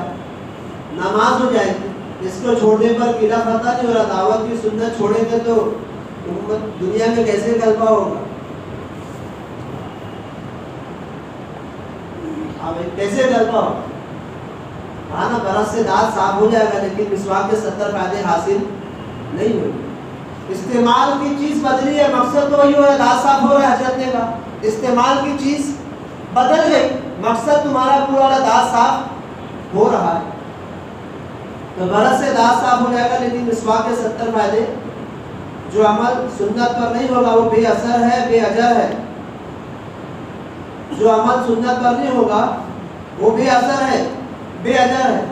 नमाज हो जाएगी, इसको छोड़ने पर किला पता नहीं हो रहा। दावत की सुन्नत छोड़ेंगे तो उम्मत दुनिया में कैसे गलबा होगा, कैसे गलबा होगा। हाँ ना, बरस से दांत साफ हो जाएगा लेकिन मिसवाक के 70 फायदे हासिल नहीं हुए। इस्तेमाल की चीज़ बदली है, मकसद तो वही हो है, दांत साफ हो रहा है हजरत ने कहा, इस्तेमाल की चीज़ बदल गई, मकसद तुम्हारा पूरा दांत साफ हो रहा है। तो बरस से दांत साफ हो जाएगा लेकिन मिसवाक के 70 फायदे, जो अमल सुन्नत पर नहीं होगा वो बेअसर है, बेअजर है। जो अमल सुन्नत पर नहीं होगा वो बेअसर है, बेअजर है।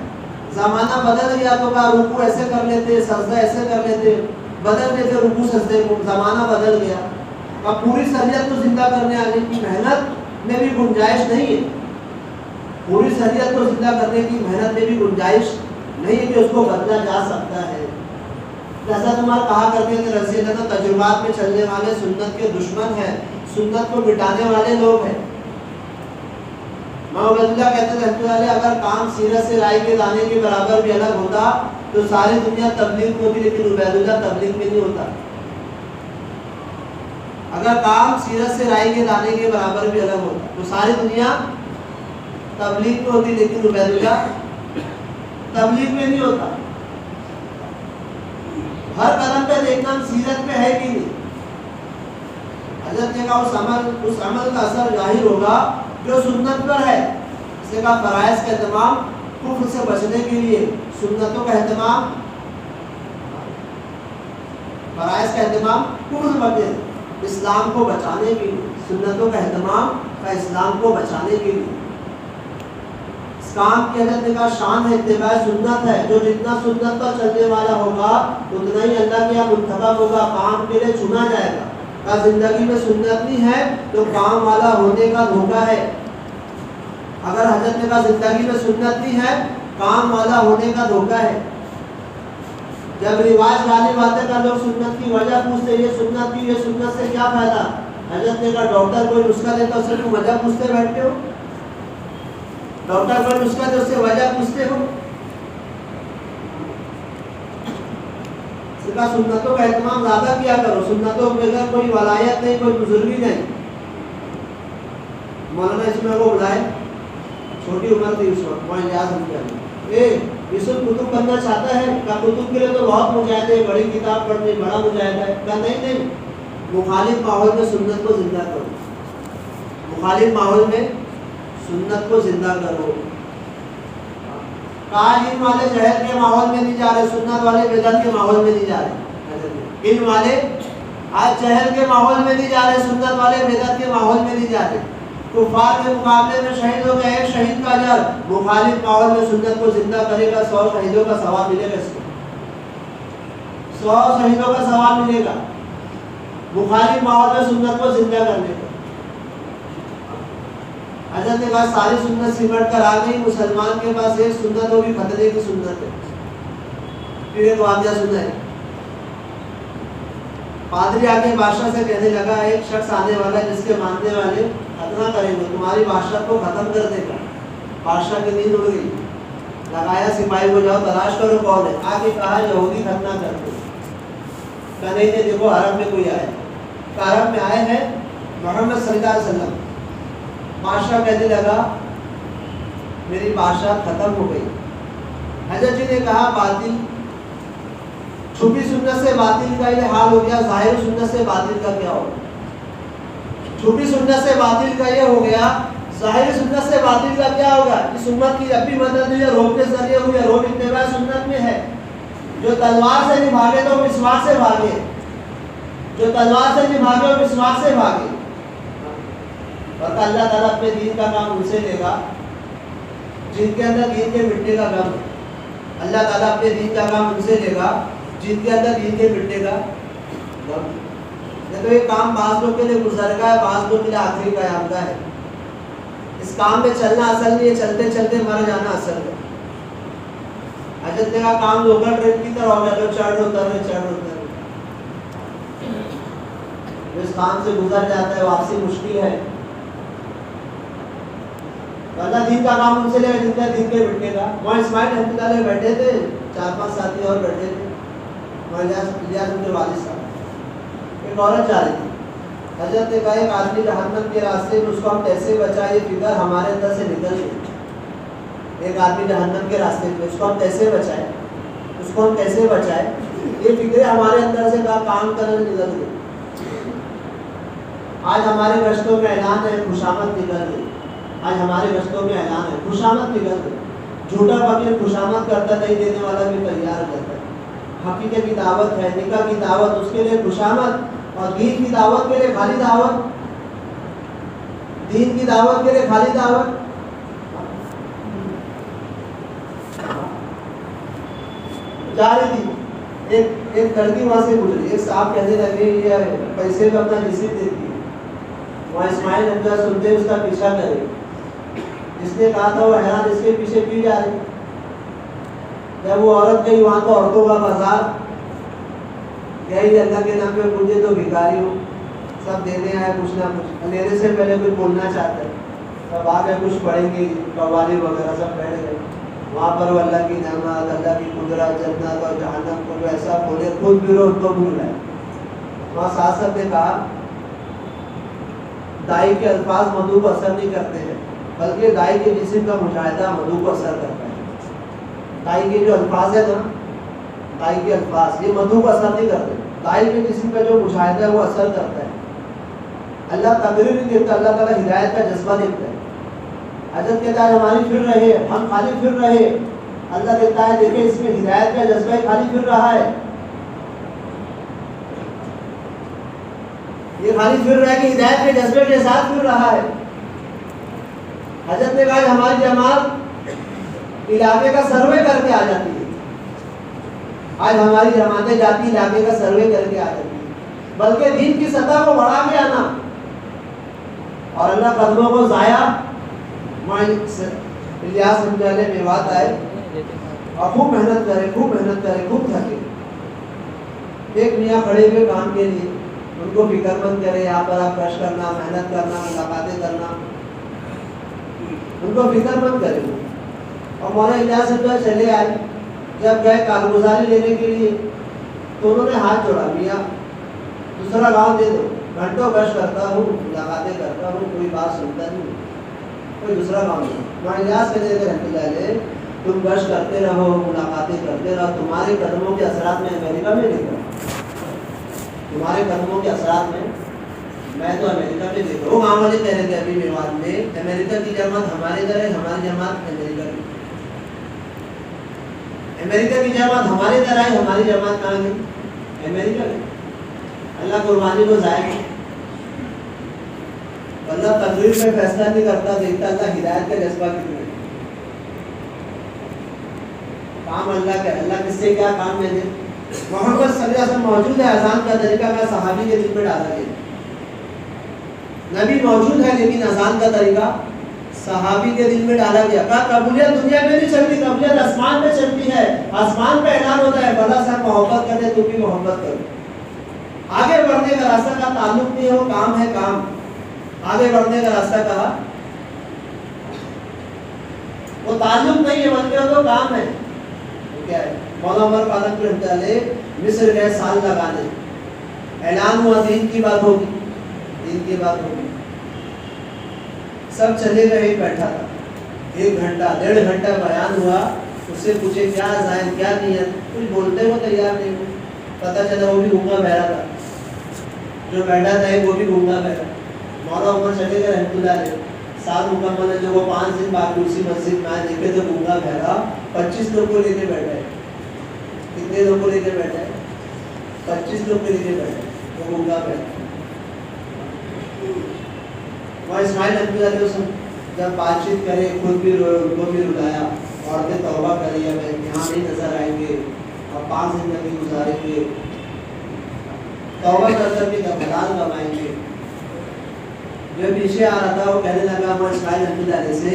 ज़माना बदल गया तो का रुकू ऐसे कर लेते, सजदा ऐसे कर लेते, बदल देते रुकू सजदे को, ज़माना बदल गया। अब पूरी शरीयत को जिंदा करने आने की मेहनत में भी गुंजाइश नहीं है, पूरी शरीयत को जिंदा करने की मेहनत में भी गुंजाइश नहीं है कि उसको बदला जा सकता है। जैसा तुम्हारा कहा करते थे रज़ी अल्लाह, तजुर्बात में चलने वाले सुन्नत के दुश्मन हैं, सुन्नत को मिटाने वाले लोग हैं। मौलवी कहते थे अगर काम सीरत से राई के दाने के बराबर भी अलग होता तो सारी दुनिया तबलीग में होती, लेकिन उबैदुल्लाह तबलीग में नहीं होता। अगर काम सीरत से राई के दाने के बराबर भी अलग होता तो सारी दुनिया तबलीग में होती, लेकिन उबैदुल्लाह तबलीग में नहीं होता। हर कदम पे देखना सीरत पे है कि नहीं। हजरत ने कहा उस अमल का असर जाहिर होगा जो सुन्नत पर है। इसलिए कहा फराइज का एहतमाम, कुफ्र से बचने के लिए सुन्नतों का एहतमाम, फराइज का एहतमाम कुफ्र से बचे, इस्लाम को बचाने के लिए सुन्नतों का एहतमाम का इस्लाम को बचाने के लिए। इस काम की हजरत ने कहा शान है, इत्तिबा सुन्नत है। जो जितना सुन्नत पर चलने वाला होगा उतना ही अल्लाह के यहाँ मुंतखब होगा, काम के लिए चुना जाएगा। का जिंदगी में सुन्नत नहीं है तो काम वाला होने का धोखा है। अगर हजरत ने कहा जिंदगी में सुन्नत नहीं है, काम वाला होने का धोखा है। जब रिवाज वाली बातें का लोग सुन्नत की वजह पूछते, ये सुन्नत की, ये सुन्नत से क्या फायदा। हजरत ने कहा डॉक्टर कोई नुस्खा देता उससे तुम वजह पूछते बैठते हो, डॉक्टर कोई नुस्खा दे उससे वजह पूछते हो। इसका सुन्नतों का एहतमाम ज्यादा किया करो, सुन्नतों के बगैर कोई वलायत नहीं, कोई बुजुर्गी नहीं। मौलाना इसमें वो बुलाए, छोटी उम्र थी उस वक्त, कोई याद नहीं। यूसुफ कुतुब बनना चाहता है, का कुतुब के लिए तो बहुत मुजाहिद है, बड़ी किताब पढ़नी, बड़ा मुजाहिद है। का नहीं, मुखालिफ माहौल में सुन्नत को जिंदा करो, मुखालिफ माहौल में सुन्नत को जिंदा करो। इल्म वाले जहल के माहौल में नहीं जा रहे, सुन्नत वाले बेदत के माहौल में नहीं जा रहे। इल्म वाले आज चहल के माहौल में नहीं जा रहे, सुन्नत वाले बेदत के माहौल में नहीं जा रहे। कुफार के मुकाबले में शहीद हो गए, एक शहीद का अजर, मुखालिफ माहौल में सुन्नत को जिंदा करेगा 100 शहीदों का सवाब मिलेगा इसको, 100 शहीदों का सवाब मिलेगा मुखालिफ माहौल में सुन्नत को जिंदा करने का। हजरत के पास सारी सुन्नत सिमट कर आ गई, मुसलमान के पास एक सुन्नत होगी खतरे की सुन्नत है। फिर एक वाक़या सुना है, पादरी आके बादशाह से कहने लगा, एक शख्स आने वाला है जिसके मानने वाले खतना करेंगे, तुम्हारी बादशाह को खत्म कर देगा। बादशाह की नींद उड़ गई, लगाया सिपाही को, जाओ तलाश करो कौन है। आके कहा यहूदी खतना करते, कहने के देखो अरब में कोई आए, अरब में आए हैं मोहम्मद सल्लल्लाहु अलैहि वसल्लम। बादशाह कहने लगा मेरी बादशाह खत्म हो गई। हजरत जी ने कहा बातिल, छुपी सुन्नत से बातिल का ये हाल हो गया, जाहिर सुन्नत से बातिल का क्या होगा? छुपी सुन्नत से बातिल का ये हो गया, जाहिर सुन्नत से बातिल का क्या होगा? इस उम्मत की जब भी मदद हुई है रोब के जरिए हुई है, रोब इत्तिबा सुन्नत में है। जो तलवार से नहीं भागे तो विश्वास से भागे, जो तलवार से नहीं भागे वो विश्वास से भागे। और अल्लाह ताला अपने दीन का काम उनसे लेगा जिनके अंदर दीन के मिटने का गम है। अल्लाह ताला अपने दीन का काम उनसे लेगा जिनके अंदर दीन के मिटने का गम। तो ये काम बाज़ लोग के लिए गुज़र गया है, बाज़ लोग के लिए आखिरी क़याम का है। इस काम में चलना असल नहीं है, चलते चलते मर जाना असल है। हजरत का काम लोकल ट्रेन की तरह हो गया, जो चढ़ उतर इस काम से गुजर जाता है, वापसी मुश्किल है। अल्लाह दीन का काम उनसे लेगा जिनका दीन के मिटने का। वहाँ इस्माइल रहमतुल्लाह बैठे थे, 4-5 साथी और बैठे थे, वहाँ इलियास उनके वालिद साहब। एक औरत जा रही थी, हजरत ने कहा एक आदमी जहन्नम के रास्ते में, उसको हम कैसे बचाएं, ये फिक्र हमारे अंदर से निकल गई। एक आदमी जहन्नम के रास्ते में, उसको हम कैसे बचाएं, उसको हम कैसे बचाएं, ये फिक्र हमारे अंदर से काम करने निकल गई। आज हमारे गश्तों में ऐलान है, खुशामद निकल गई। आज हमारे गश्तों में ऐलान है, खुशामद निकल गई। झूठा फकीर खुशामद करता, नहीं देने वाला भी तैयार रहता है। हकीकत की दावत है, निकाह की दावत, उसके लिए खुशामद, और दीन की दावत के लिए खाली दावत, दीन की दावत के लिए खाली दावत। जा रही थी, एक लड़की वहां से गुजरी, एक साहब कहने लगे ये पैसे का अपना रिसीट देती है। वहाँ इस्माइल हमजा सुनते उसका पीछा करे, जिसने कहा था वो हैरान, इसके पीछे क्यों जा रही। जब वो औरत गई वहाँ तो औरतों का बाजार, यही अल्लाह के नाम पे मुझे तो भिखारी हूँ, सब देने आए कुछ ना कुछ। लेने से पहले कुछ बोलना चाहते हैं, सब आगे कुछ पढ़ेंगे, कवाली वगैरह सब बैठ गए। वहाँ पर वो अल्लाह की नेमत, अल्लाह की कुदरत, जन्नत और जहन्नम को जो ऐसा बोले, खुद भी रो तो भूल रहे। वहाँ साहब ने कहा दाई के अल्फाज मधु को असर नहीं करते हैं, बल्कि दाई के जिस्म का मुशाहिदा मधु को असर करता है। दाई के जो अल्फाज है ना, दाई के अल्फाज ये मधु को असर नहीं करते, दाई के जिस्म का जो मुशाहिदा है वो असर करता है। अल्लाह तकरीर नहीं देता, अल्लाह ताला हिदायत का जज्बा देता है। हजरत कहता है हमारी फिर रहे, हम खाली फिर रहे, अल्लाह कहता है देखे इसमें हिदायत का जज्बा खाली फिर रहा है, ये खाली फिर रहा है कि हिदायत के जज्बे के साथ फिर रहा है। हजरत ने कहा हमारी जमात इलाके का सर्वे करके आ जाती है, आज हमारी जमातें जाती इलाके का सर्वे करके आ जाती है, बल्कि दीन की सतह को बढ़ा के आना और अल्लाह कदमों को जाया। इलियास हमजाले मेवात आए और खूब मेहनत करे, खूब मेहनत करे, खूब थके। एक मियाँ खड़े हुए काम के लिए, उनको फिक्रमंद करे, यहाँ पर आप कष्ट करना, मेहनत करना, मुलाकातें करना, उनको फिक्रमंद करे। और मौलाना इलियास हमजा चले आए, जब गए कारगुजारी लेने के लिए तो उन्होंने हाथ जोड़ा, मियाँ दूसरा गाँव दे दो, घंटों कष्ट करता हूँ, मुलाकातें करता हूँ, कोई बात सुनता नहीं, कोई दूसरा काम नहीं। इलियास कहते तुम कष्ट करते रहो, मुलाकातें करते रहो, तुम्हारे कदमों के असरात में अमेरिका में देख रहा हूँ, तुम्हारे कदमों के असरात में मैं तो अमेरिका में देख रहा हूँ। गाँव वाले कह रहे थे अभी मेवात में, अमेरिका की जमात हमारे इधर है, हमारी जमात अमेरिका में, अमेरिका की जमात हमारे इधर आई, हमारी जमात कहाँ गई, अमेरिका में। अल्लाह कुर्बानी को जायज़ नहीं, अल्लाह तकरीर में फैसला नहीं करता, देखता अल्लाह हिदायत का जज्बा कितना है। काम अल्लाह का, अल्लाह किससे क्या काम में दे। मोहम्मद सल्लल्लाहु अलैहि वसल्लम मौजूद है, अजान का तरीका का सहाबी के दिल में डाला गया। नबी मौजूद है लेकिन अजान का तरीका सहाबी के दिल में डाला गया। कहा कबूलियत दुनिया में नहीं चलती, कबूलियत आसमान में चलती है। आसमान पे ऐलान होता है बड़ा सा मोहब्बत करते तुम भी मोहब्बत करो। आगे बढ़ने का रास्ता का ताल्लुक नहीं है, वो काम है काम। आगे बढ़ने का रास्ता कहा वो ताल्लुक नहीं है, बल्कि वो काम है। तो क्या है? मौलाना उमर फारूक रहमतुल्लाह मिस्र गए साल लगाने, ऐलान हुआ दीन की बात होगी, दीन की बात होगी। सब चले गए, बैठा था 1 घंटा 1.5 घंटा बयान हुआ। उससे पूछे क्या अज़ान क्या नियत, कुछ बोलते वो तैयार नहीं हो। पता चला वो भी गूंगा बहरा था, जो बैठा था वो भी गूंगा बहरा। मौलाना उमर चले गए रहमतुल्लाह अलैह, साल मुकम्मल है, जो वो 5 दिन बाद उसी मस्जिद में आए, देखे तो गूंगा बहरा 25 लोग को लेके बैठा है। कितने लोग को लेके बैठा है? 25 लोग को लेके बैठा है, वो गूंगा बहरा। वहाँ इस्माइल रहमतुल्लाह जब बातचीत करे, खुद भी रोए, उनको भी रुलाया। औरतें तौबा करी, अब यहाँ नहीं नजर आएंगे, अब 5 जिंदगी गुजारेंगे, तौबा कर करके जब हलाल कमाएंगे। जो पीछे आ रहा था वो कहने लगा मैं इस्माइल रहमतुल्लाह से,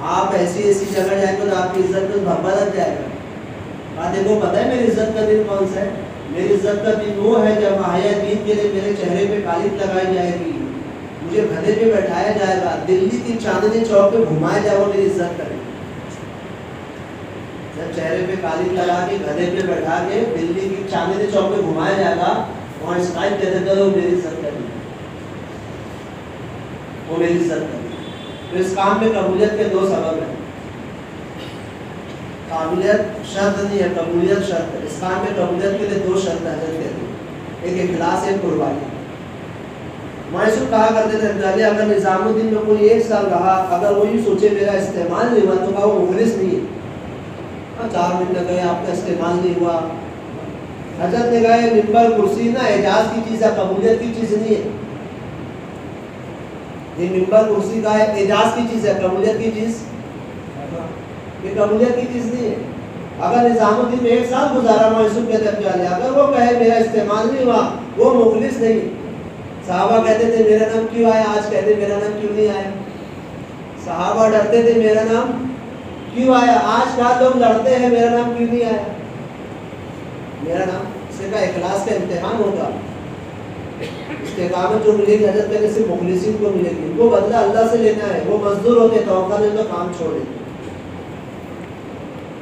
आप ऐसी ऐसी जगह जाएंगे तो आपकी इज्जत में धब्बा लग जाएगा। हाँ देखो पता है मेरी इज्जत का दिन कौन सा है? मेरी इज्जत का दिन वो है जब आया दीन के लिए मेरे चेहरे पे कालिक लगाई जाएगी, मुझे गधे पे बैठाया जाएगा, दिल्ली की चांदनी चौक पे घुमाया जाएगा, मेरी इज्जत करेगा। जब चेहरे पे कालिक लगा के गधे पे बैठा के दिल्ली की चांदनी चौक पे घुमाया जाएगा, वहाँ इस्माइल कहते थे वो मेरी इज्जत करेगी, वो मेरी इज्जत करेगी। तो इस काम में कबूलियत के 2 सबब हैं। काबिलियत शर्त नहीं है, कबूलियत शर्त है। इस काम में कबूलियत के लिए 2 शर्त हजरत कहते हैं, एक इखलास है, कुर्बानी। मैसूर कहा करते थे पहले, अगर निजामुद्दीन में कोई 1 साल रहा, अगर वो यूँ सोचे मेरा इस्तेमाल नहीं हुआ तो कहा वो मुखलिस नहीं है। 4 महीने गए आपका इस्तेमाल नहीं हुआ। हजरत ने कहा मिंबर कुर्सी ना एजाज की चीज़ है, कबूलियत की चीज़ नहीं है। ये मिंबर कुर्सी का है, एजाज की चीज़ है, कबूलियत की चीज़, ये कबूलियत की चीज़ नहीं है। अगर निजामुद्दीन में 1 साल गुजारा मैसूर कहते हैं, अगर वो कहे मेरा इस्तेमाल नहीं हुआ, वो मुखलिस नहीं। सहाबा कहते थे मेरा नाम क्यों आया, आज कहते मेरा नाम क्यों नहीं आया। सहाबा डरते थे मेरा नाम क्यों आया, आज का लोग लड़ते हैं मेरा नाम क्यों नहीं आया। मेरा नाम से का इखलास का इम्तिहान होगा। इस्तिकामत जो मिलेगी हजरत कहने से मुखलिसीन को मिलेगी, उनको बदला अल्लाह से लेना है। वो मजदूर होते तौका नहीं तो काम छोड़ देते।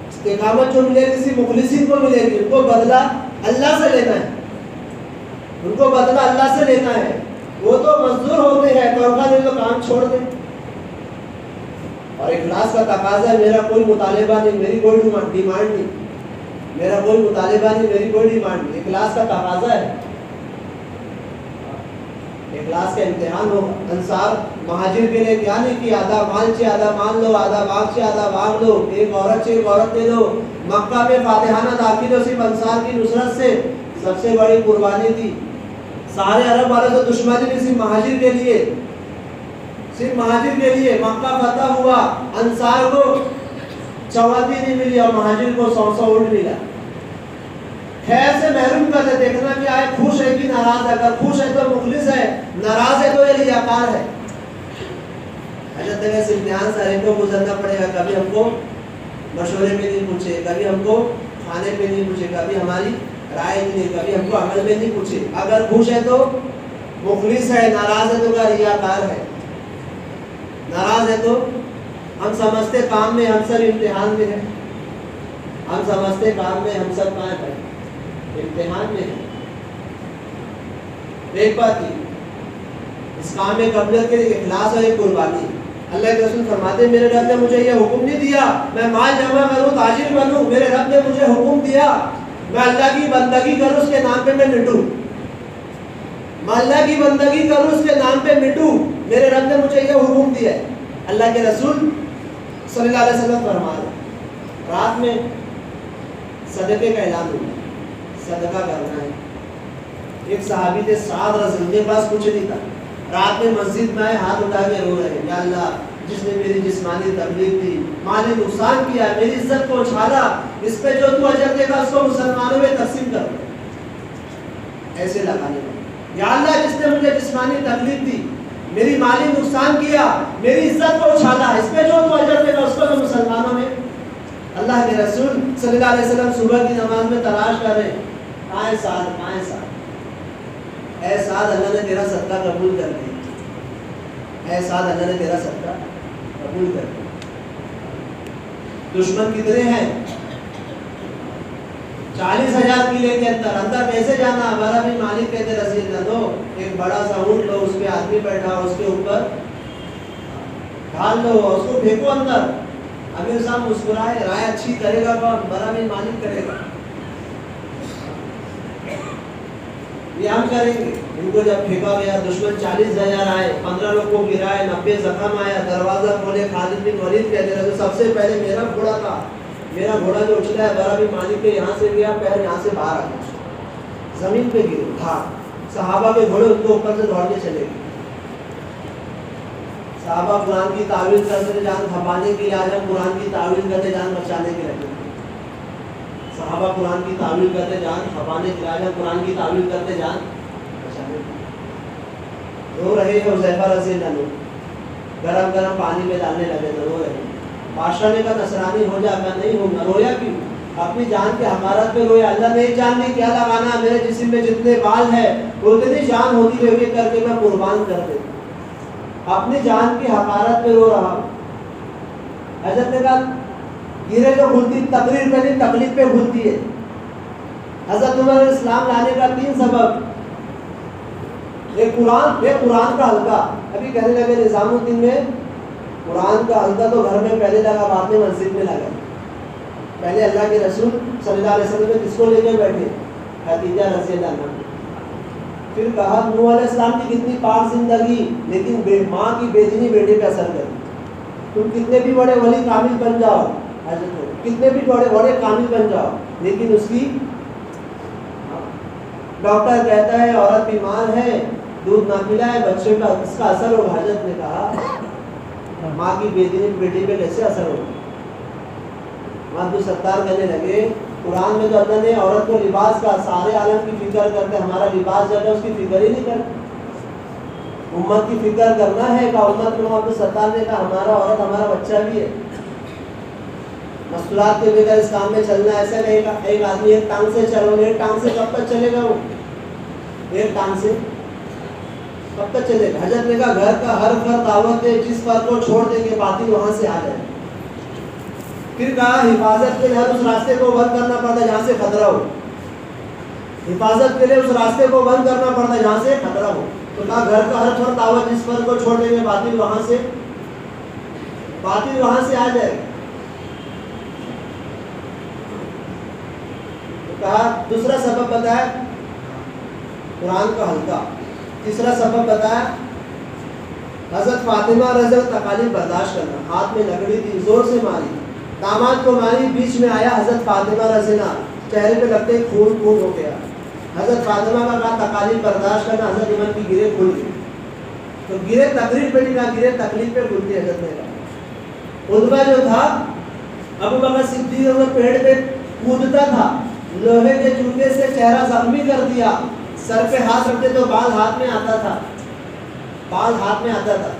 इस्तिकामत जो मिलेगी किसी मुखलिसीन को मिलेगी, उनको बदला अल्लाह से लेना है, उनको बदला अल्लाह से लेना है। वो तो मजदूर होते हैं, तौका नहीं तो काम छोड़ दे। और इखलास का तकाजा है, मेरा कोई मुतालिबा नहीं, मेरी कोई डिमांड नहीं, मेरा कोई मुतालिबा नहीं, मेरी कोई डिमांड नहीं। इखलास का तकाजा है, इखलास का इम्तिहान होगा। अंसार महाजिर के लिए क्या नहीं किया, आधा माल से आधा मान लो, आधा बाग से आधा बाग लो, एक औरत से एक औरत दे दो। मक्का में फातिहाना दाखिल हो, सिर्फ अंसार की नुसरत से सबसे बड़ी कुर्बानी थी। सारे अरब वालों से दुश्मनी थी, सिर्फ महाजिर के लिए, सिर्फ महाजिर के लिए मक्का फतह हुआ। अंसार को चौहदी नहीं मिली और महाजिर को 100 ऊँट मिला। खैर से महरूम कर दे, देखना कि आए खुश है कि नाराज है। अगर खुश है तो मुखलिस है, नाराज है तो ये रियाकार है। हजरत ने इस इम्तिहान से हर को गुजरना पड़ेगा। कभी हमको मशवरे में नहीं पूछे, कभी हमको खाने पे नहीं पूछे, कभी हमारी राय नहीं, कभी हमको अमल में नहीं पूछे। अगर खुश है तो मुखलिस है, नाराज है तो क्या रियाकार है। नाराज है तो हम समझते काम में हम सब इम्तिहान में है, हम समझते काम में हम सब कहाँ है, इम्तिहान में है। एक बात ही इस काम में कबूलियत के लिए इखलास और एक कुर्बानी। अल्लाह के रसूल फरमाते मेरे रब ने मुझे ये हुक्म नहीं दिया मैं माल जमा करूं ताजिर बनूं। मेरे रब ने मुझे हुक्म दिया मैं अल्लाह की बंदगी करूं, उसके नाम पे मैं मिटूं। मैं अल्लाह की बंदगी करूं, उसके नाम पे मिटूं। मेरे रब ने मुझे ये हुक्म दिया है। अल्लाह के रसूल सल्लल्लाहु अलैहि वसल्लम फरमाते रात में सदक़े का ऐलान हुआ, सदका करना है। एक सहाबी थे साद रज़ी, उनके पास कुछ नहीं था, रात में मस्जिद में आए, हाथ उठा के रो रहे, या अल्लाह जिसने मेरी जिस्मानी तकलीफ दी, माली नुकसान किया, मेरी इज्जत को उछाला, इस पे जो तू अजर देगा उसको मुसलमानों में तकसीम कर। ऐसे लगाने लगे, या अल्लाह जिसने मुझे जिस्मानी तकलीफ दी, मेरी माली नुकसान किया, मेरी इज्जत को उछाला, इस पे जो तू अजर देगा उसको तो मुसलमानों में। अल्लाह के रसूल सल्लल्लाहु अलैहि वसल्लम सुबह की नमाज में तलाश कर रहे, कहाँ है साद, कहाँ है साद? ऐ साद अल्लाह ने तेरा सदका कबूल कर लिया, ऐ साद अल्लाह ने तेरा सदका कबूल कर लिया। दुश्मन कितने हैं? 40,000 किले के अंदर, अंदर कैसे जाना? हमारा भी मालिक कहते रजी अल्लाह दो, एक बड़ा सा ऊंट लो, उस पे आदमी बैठा हो, उसके ऊपर ढाल लो, उसको फेंको अंदर। अमीर साहब मुस्कुराए, राय अच्छी करेगा कौन? बड़ा भी मालिक करेगा, ये हम करेंगे। इनको जब फेंका गया, दुश्मन 40,000 आए, 15 लोग को गिराए, 90 जख्म आया, दरवाजा खोले, खालिद बिन वलीद कहते रहे, तो सबसे पहले मेरा घोड़ा था, मेरा घोड़ा जो उछला है बड़ा भी मालिक के यहाँ से गया, पैर यहाँ से बाहर आ गया, जमीन पे गिरे, भाग। सहाबा के घोड़े उनको ऊपर से दौड़ के चले गए। सहाबा कुरान की तावील करते जान खपाने के लिए, आज हम कुरान की तावील करते जान बचाने के लगे। सहाबा कुरान की तावील करते जान खपाने के लिए, आज हम कुरान की तावील करते जान बचाने के लिए। रो रहे हैं हुज़ैफा रज़ी अल्लाह अन्हु, गरम गरम पानी में डालने लगे तो रो रहे। बादशाह ने कहा नसरानी हो जा, मैं नहीं होगा। रोया क्यों? अपनी जान के हमारत पे रोया। अल्लाह ने एक जान में क्या लगाना, मेरे जिस्म में जितने बाल है उतनी जान होती है, एक करके मैं कुर्बान कर देता। अपनी जान की हकारत पे रो रहा हूँ। हजरत ने कहा गिरे जो खुलती तकरीर पे नहीं, तकलीफ पे खुलती है। हजरत उमर ने इस्लाम लाने का 3 सबब, एक कुरान का हल्का। अभी कहने लगे निजामुद्दीन में कुरान का हल्का तो घर में पहले लगा, बाद में मस्जिद में लगा। पहले अल्लाह के रसूल सल्लल्लाहु अलैहि वसल्लम ने किसको लेकर बैठे? खदीजा रज़ी अल्लाह अन्हा। फिर कहा नूह अलैहिस्सलाम की कितनी पाक जिंदगी, लेकिन माँ की बेदीनी बेटे पे असर करी। तुम कितने भी बड़े वली कामिल बन जाओ, कितने भी बड़े कामिल बन जाओ, लेकिन उसकी डॉक्टर कहता है औरत बीमार है, दूध ना पिला है, बच्चे का इसका असर होगा। हजरत ने कहा माँ की बेदीनी बेटी पे कैसे असर होगा? माधु सत्तार कहने लगे कुरान में तो अल्लाह ने औरत को लिबास का, सारे आलम की फिक्र करते, हमारा लिबास जब है उसकी फिक्र ही नहीं करते। उम्मत की फिक्र करना है का उम्मत में माधु सत्तार ने कहा हमारा औरत हमारा बच्चा भी है। मस्तूरात के बगैर इस काम में चलना ऐसा नहीं। एक आदमी एक टांग से चलो, एक टांग से कब तक चलेगा वो? एक टांग से कब तक चलेगा? हजरत ने कहा घर का हर फर्द दावत है, जिस फर्द को छोड़ देंगे बातिल वहां से आ जाए। फिर कहा हिफाजत के लिए हर उस रास्ते को बंद करना पड़ता है जहाँ से खतरा हो। हिफाजत के लिए उस रास्ते को बंद करना पड़ता है जहाँ से खतरा हो। तो कहा घर का हर फर्द दावत, जिस फर्द को छोड़ देंगे बातिल वहां से आ जाए। कहा दूसरा सबब बताया कुरान का हल्का। तीसरा सबब बताया हजरत फातिमा रज़ी तकालीफ बर्दाश्त करना। हाथ में लकड़ी थी, जोर से मारी, दामाद को मारी, बीच में आया हजरत फातिमा रज़ी ना, चेहरे पे लगते खून हो गया। हजरत फातिमा का कहा तकालीफ बर्दाश्त करना। हजरत इमन की गिरे खुल गई, तो गिरे तकलीफ पे नहीं कहा, गिरे तकलीफ पे खुलती। हजरत ने कहा उतबा जो था अबू बकर सिद्दीक पेड़ पे कूदता था, लोहे के जूते से चेहरा जख्मी कर दिया, सर पे हाथ रखते तो बाल हाथ में आता था।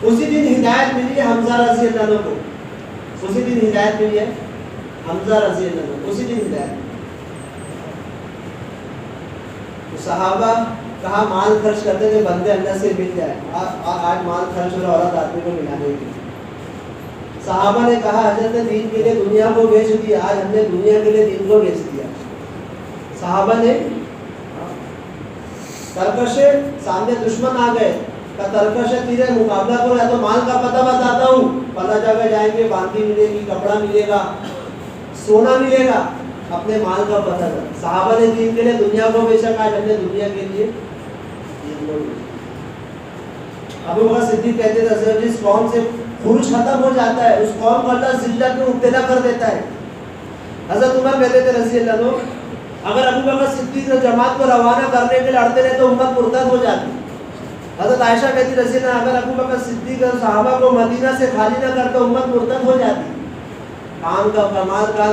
उसी दिन हिदायत मिली है हमजा रज़ी अल्लाह को, उसी दिन हिदायत मिली है हमजा रज़ी अल्लाह को, उसी दिन हिदायत। तो सहाबा कहा माल खर्च करते थे बंदे अल्लाह से मिल जाए, आज माल खर्च हो रहा औरत आदमी को मिलाने के लिए। सहाबा ने कहा हजरत ने दीन के लिए दुनिया को बेच दिया, आज हमने दुनिया के लिए दीन को बेच दिया। सहाबा ने तरकशे, सामने दुश्मन आ गए, का तरकशे तीरे मुकाबला करो, या तो माल का पता बताता हूँ, पता जगह जाएंगे, बांधी मिलेगी, कपड़ा मिलेगा, सोना मिलेगा, अपने माल का पता था। सहाबा ने दीन के लिए दुनिया को बेचा, आज हमने दुनिया के लिए दीन को बेचा। अबू बकर सिद्दीक कहते थे जिस कौम से खुरूज खत्म हो जाता है उस कौम को अल्लाह जिल्लत में मुब्तला कर देता है। हजरत उमर कहते थे रज़ी अल्लाह अन्हु अगर अबू बकर सिद्दीक ने जमात को रवाना करने के लिए लड़ते रहे तो उम्मत मुर्तद हो जाती। हज़रत आयशा कहती रसी ना, अगर अबू बकर सिद्दीक और सहाबा को मदीना से खाली ना करते तो उम्मत मुर्तद हो जाती। काम का कमाल का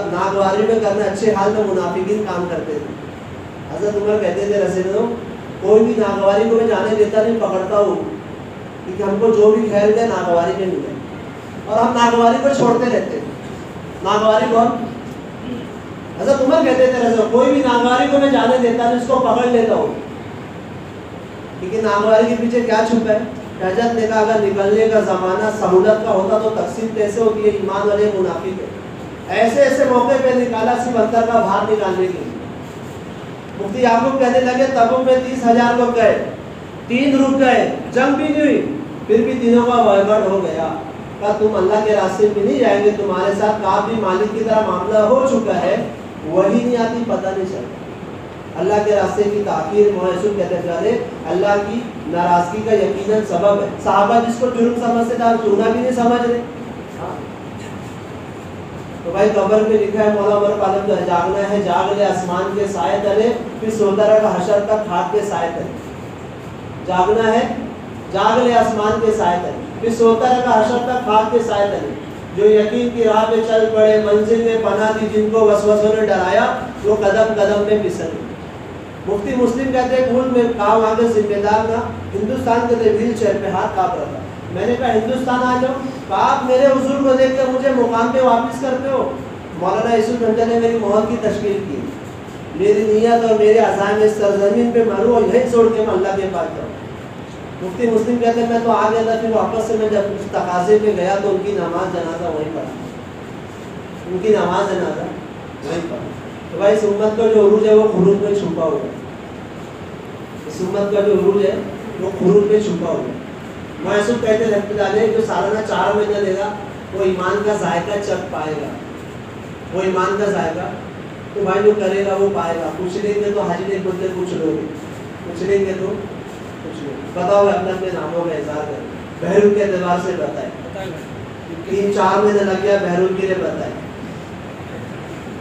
नागवारी में करना, अच्छे हाल में मुनाफिकीन काम करते थे। हज़रत उमर कहते थे रसीदों, कोई भी नागवारी को मैं जाने देता नहीं, पकड़ता हूँ, क्योंकि हमको जो भी खैर दे नागवारी में मिले, और हम नागवारी को छोड़ते रहते हैं। नागवारी को हम, हज़रत उमर कहते थे रसूल, कोई भी नागवारी को मैं जाने देता नहीं, उसको पकड़ लेता हूँ, क्योंकि नागवारी के पीछे क्या छुपा है। हजरत ने कहा अगर निकलने का ज़माना सहूलत का होता तो तकसीम कैसे होती है, ईमान वाले मुनाफिक है। ऐसे ऐसे मौके पे निकाला सिर्फ अंदर का भार निकालने के लिए। मुफ्ती याकूब कहने लगे तबूक में 30,000 लोग गए, 3 रुक गए, जंग भी नहीं हुई, फिर भी तीनों का वहीवट हो गया। कहा तुम अल्लाह के रास्ते में नहीं जाएंगे, तुम्हारे साथ काब भी मालिक की तरह मामला हो चुका है, वही नहीं आती, पता नहीं चलता। अल्लाह के रास्ते की ताकीर महसूस कहते जाने अल्लाह की नाराजगी का यकीनन सबब है। साहबा जिसको जुर्म समझते थे, चूना भी नहीं समझ रहे। तो भाई कब्र में लिखा है मौला उमर पालम तो जागना है, जाग ले आसमान के साए तले, फिर सोता रहा हशर तक खाक के साए तले। जागना है, जाग ले आसमान के साए तले, फिर सोता रहा हशर तक खाक के साए तले। जो यकीन की राह पे चल पड़े, मंजिल में पनाह दी, जिनको वसवसों ने डराया, वो कदम कदम में फिसले। मुफ्ती मुस्लिम कहते हैं मुल्क में काम वहाँ के जिम्मेदार ना, हिंदुस्तान के व्हील चेयर पे हाथ काँप रहा था। मैंने कहा हिंदुस्तान आ जाओ, कहा आप मेरे हुजूर को देख कर मुझे मुकाम पे वापस करते हो। मौलाना यूसुफ घंटा ने मेरी मोहर की तशकील की, मेरी नीयत और मेरे अज़ाम इस सरजमीन पे मरूँ और यही छोड़ के मैं अल्लाह के पास जाऊँ। मुफ्ती मुस्लिम कहते हैं मैं तो आ गया था, फिर वापस से मैं जब उस तकाजे पे गया तो उनकी नमाज जनाजा वहीं पढ़ा, उनकी नमाज जनाजा वहीं पढ़ा। तो भाई इस उम्मत का जो उरूज है वो खुरूज में छुपा हुआ है। इस उम्मत का जो उरूज है वो खुरूज में छुपा हुआ है। महसूस कहते रहते जो सालाना 4 महीने देगा वो ईमान का जायका चख पाएगा, वो ईमान का जायका तो भाई जो करेगा वो पाएगा। पूछ लेंगे तो हाजिर एक बंदे पूछ लोगे, पूछ लेंगे तो कुछ लोगे। बताओ अपने अपने नामों का इजहार करें, बहरूद के एतबार से बताए। 3-4 महीने लग गया बहरूद के लिए, बताए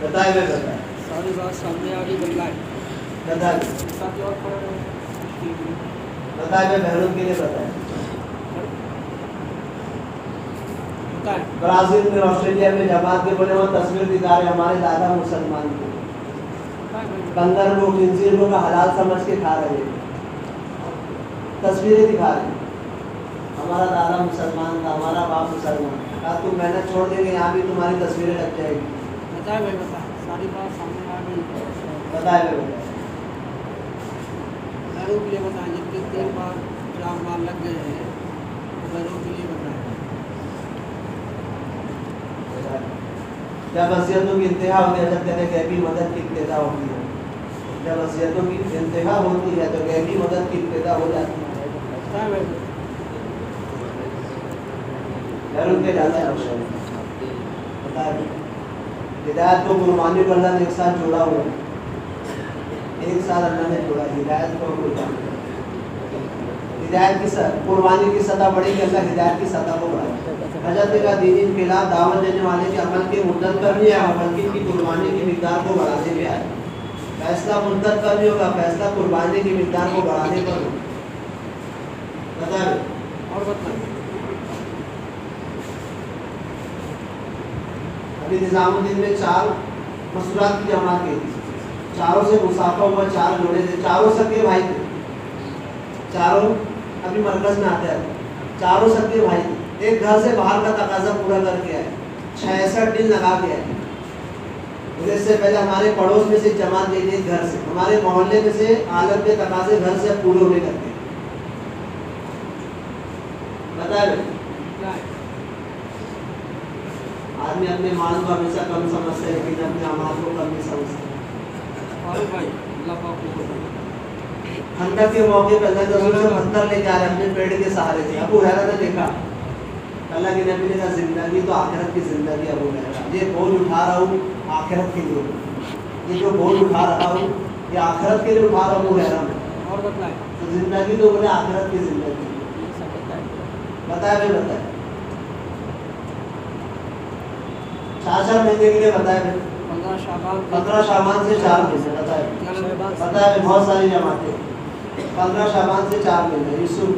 बताए बताए सारी बात सामने आ गई, बताए बताए बहरूद के लिए बताए। ब्राजील में, ऑस्ट्रेलिया में जमात के बने हुए तस्वीर दिखा रहे हमारे दादा मुसलमान को, बंदर को खिंजीर को का हलाल समझ के खा रहे हैं, तस्वीरें दिखा रहे। हमारा दादा मुसलमान था, हमारा बाप मुसलमान था, तुम मेहनत छोड़ देंगे यहाँ भी तुम्हारी तस्वीरें लग जाएगी। बताए भाई बता, सारी बात सामने आ गई। बताए भाई बताए घरों के लिए बताएं, जिनके 3 बार 4 बार लग गए हैं, घरों के लिए बताएं। जब वसीयतों की इंतहा होती है, जब कहते गैबी मदद की इब्तिदा होती है, जब वसीयतों की इंतहा होती है तो गैबी मदद की इब्तिदा हो जाती है। के जाता है बताए हिदायत को कुर्बानी पर अल्लाह ने एक साथ जोड़ा हुआ, एक साथ अल्लाह ने जोड़ा हिदायत को कुर्बानी। हिदायत की कुर्बानी की सतह बढ़ेगी, अल्लाह हिदायत की सतह को बढ़ाए। हजरत का दीनी इनकलाब दावत देने वाले के अमल के मुद्दत पर नहीं आया, बल्कि इनकी कुर्बानी की मिकदार को बढ़ाने में आया। फैसला मुद्दत पर नहीं होगा, फैसला कुर्बानी की मिकदार को बढ़ाने पर होगा। बताए और बताएं। अभी निजामुद्दीन में 4 मसूरात की जमात गई थी, चारों से मुसाफा हुआ, 4 जोड़े थे, चारों सगे भाई थे, चारों अभी मरकज में आते हैं, चारों सगे भाई थे। एक घर से बाहर का तकाजा पूरा करके आए, 66 दिन लगा के आए। इससे पहले हमारे पड़ोस में से जमात गई थी घर से, हमारे मोहल्ले में से आलम के तकाजे घर से पूरे होने करते। बताए आदमी अपने मान को हमेशा कम समझते हैं, लेकिन अपने अमाल को कम नहीं समझते। खंदक के मौके पर अल्लाह के रसूल से पत्थर ले जा रहे अपने पेड़ के सहारे थे। अबू हुरैरा ने देखा, अल्लाह के नबी ने कहा जिंदगी तो आखिरत की जिंदगी। अबू हुरैरा ये बोझ उठा रहा हूँ आखिरत के लिए, ये जो बोझ उठा रहा हूँ ये आखिरत के लिए उठा रहा हूँ। अबू हुरैरा और बताएं तो जिंदगी तो बोले आखिरत की जिंदगी। बताए भाई बताए 4 महीने के लिए बताए भाई 15 15 शाबान से 4 महीने पता है बहुत सारी जमातें 15 शाबान से 4 महीने यूसुफ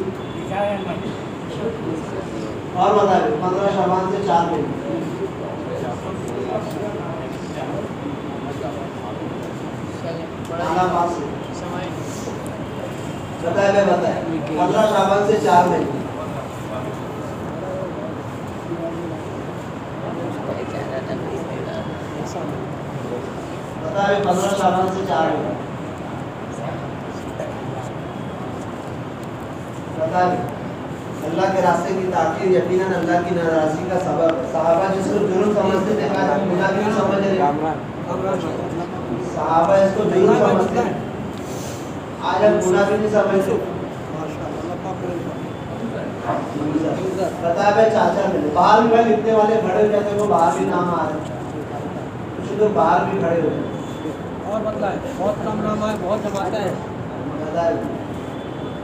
और बता रहे 15 शाबान से 4 महीने बताए 15 शाबान से 4 महीने बता रहे 15 शाबान से 4 महीने बता रहे अल्लाह के रास्ते की ताकीर यकीनन अल्लाह की नाराजगी का सबब है। सहाबा जिसको जुर्म समझते थे आज हम गुनाह क्यों समझ रहे सहाबा इसको जुर्म समझते हैं आज हम गुनाह क्यों नहीं समझते बता भाई चाचा मिले बाहर भी भाई लिखने वाले खड़े हो जाते वो बाहर भी नाम आ रहे कुछ लोग बाहर भी खड़े हो जाते और बताए बहुत कम नाम आए बहुत जमाते हैं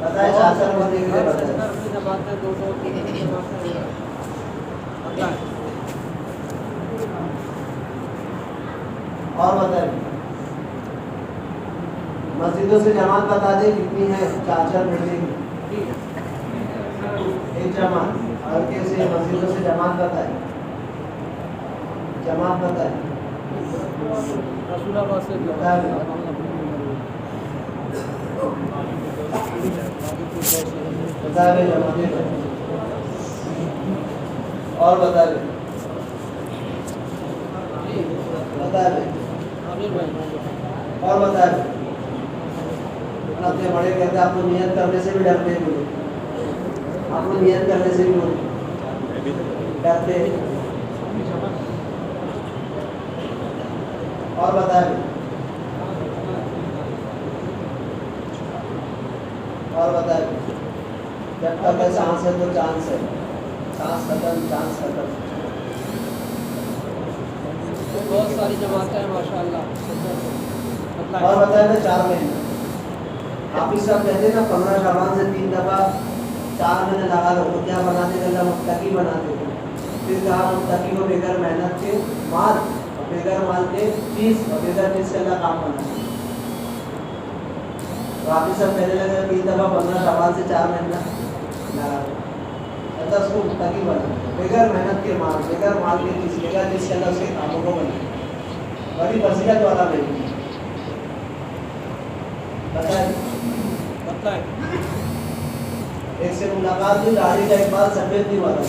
बताए चाचा लोग देख रहे जमाते दो दो तीन जमाते बताए और बताए मस्जिदों से जमात बता दे कितनी है 4 बिल्डिंग एक जमात और कैसे मस्जिदों से जमात बताए जमात बताए रसूलुल्लाह से बता रहे जमातें और बता रहे और बता रहे अपने बड़े कहते आपको नियत करने से भी डरते हैं आपको नियत करने से भी डरते और बता रहे और बता रहे जब तक है सांस है तो चांस है सांस खत्म चांस खत्म बहुत सारी जमातें हैं माशाल्लाह और बताया ना 4 महीने आप ही सब कहते ना 15 शाबान से 3 दफा 4 महीने लगा दो तो क्या बनाते थे मुत्तकी बनाते थे फिर कहा मुत्तकी को बेगर मेहनत के माल और बेगर माल के चीज और बेगर चीज के अल्लाह काम बना तो आप ही सब कहने लगे 3 दफा 15 शाबान से 4 महीना लगा दो ऐसा उसको मुत्तकी बना बेगर मेहनत के माल बेगर माल के चीज बेगर चीज के अल्लाह उसके कामों को बना बड़ी फजीलत वाला नहीं बताए एक से मुलाकात हुई दाढ़ी का एक बाल सफेद नहीं हुआ था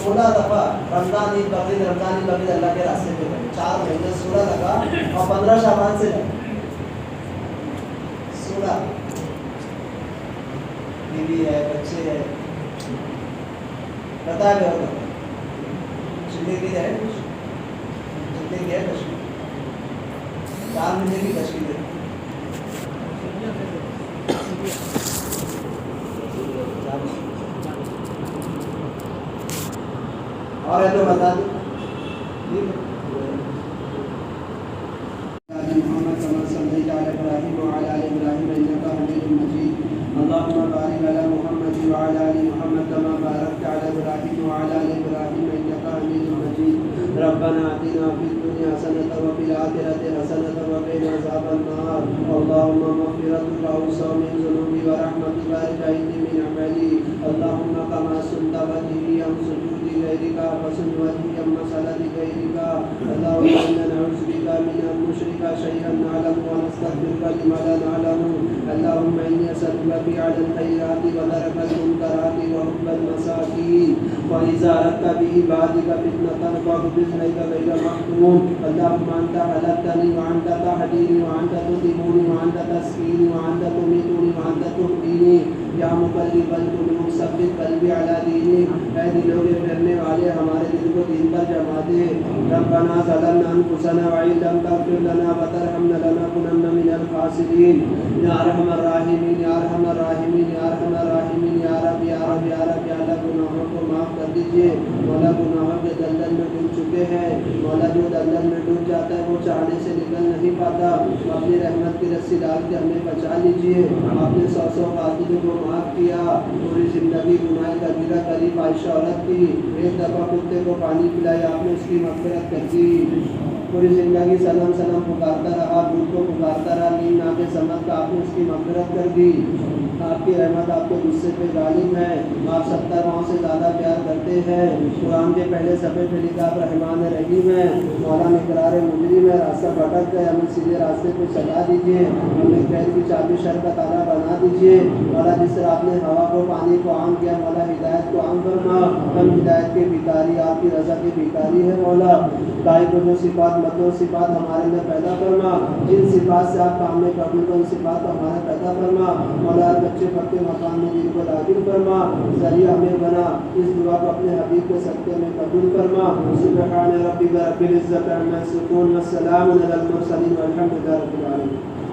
16 दफा रमजान ईद बकरीद अल्लाह के रास्ते पे गए 4 महीने 16 दफा और 15 शाबान से 16 बीवी है बच्चे है बता रहे हो जिंदगी है जिंदगी है कश्मीर 4 महीने की कश्मीर है और है तो बता दो रब्बना आतिना फिद दुनिया हसनतन व फिल आखिरति हसनतन व क़िना अज़ाबन्नार अल्लाहुम्मा मग़फ़िरतुका अवसा मिन ज़ुनूबी व रहमतुका अरजअनी मिन अमली अल्लाहुम्मा कमा सुन्ता वजही अम सुजूदी गैरिका फसुन वजही अम मसलति गैरिका अल्लाहुम्मा इन्ना नऊज़ु बिका मिन अन नुश्रिका शैअन नअलमु व नस्तग़फिरुका लिमा ला नअलमु अल्लाहुम्मा इन्नी असअलुका फ़िअलल ख़ैराति व तरकल मुनकराति व हुब्बल मसाकीन व इज़ा अरदता बिइबादिका फ़ितनतन फ़अक़बिज़ लैका गैर मख़्तूम अल्लाहुम्मा अन्ता ख़लक़तनी व अन्ता तहदीनी व अन्ता तुज़िमुनी व अन्ता तस्कीनी व अन्ता तुमीतुनी व अन्ता तुहयीनी या मुक़ल्लिबल क़ुलूब सब्बित क़ल्बी अला दीनिक ऐ दिलों के फिरने वाले हमारे दिल को दीन पर जमा दे रब्बना ज़लमना अनफुसना व इन लम तग़फिर लना व तरहमना लनकुनन्ना मिनल ख़ासिरीन या अरहमर राहिमीन या अरहमर राहिमीन या अरहमर राहिमीन या रब या रब या रब या अल्लाह गुनाहों को माफ़ कर दीजिए मौला गुनाहों के दलदल में डूब चुके हैं मौला जो दलदल में डूब जाता है वो चाहने से निकल नहीं पाता अपनी रहमत की रस्सी डाल के हमें बचा लीजिए आपने 100 कातिलों को माफ़ किया पूरी ज़िंदगी गुनाह कबीरा करी फ़ाहिश औरत की एक दफ़ा कुत्ते को पानी पिलाया आपने उसकी मग़फ़िरत कर दी पूरी ज़िंदगी सनम सनम पुकारता रहा, भूत को पुकारता रहा, नींद आके समझ का आपने उसकी मग़फ़िरत कर दी। आपकी रहमत आपके गुस्से पे गालिब है। आप 70 माह से ज़्यादा प्यार करते हैं। कुरान के पहले सफ़े पे लिखा आप रहमान रहीम है। मौला इकरार मुजरिम है, रास्ता भटक गए, हमें सीधे रास्ते पे चला दीजिए। हमें खैर की चाबी शर का ताला बना दीजिए। मौला जिस तरह आपने हवा को पानी को आम किया, मौला हिदायत को आम फरमा। हम हिदायत के भिखारी, आपकी रज़ा के भिखारी है मौला। गाय को जो सिफात मतलब सिफात हमारे में पैदा फरमा, जिन सिफात से आप काम में कबूल को उन सिफात को हमारे पैदा फरमा। मौला बच्चे पक्के मकान में दिल को दाखिल फरमा, ज़रिया हमें बना। इस दुआ को अपने हबीब के सदक़े में कबूल फरमा। सुब्हान रब्बिका रब्बिल इज़्ज़ति अम्मा यसिफून व सलामुन अलल मुरसलीन वल्हम्दुलिल्लाहि रब्बिल आलमीन।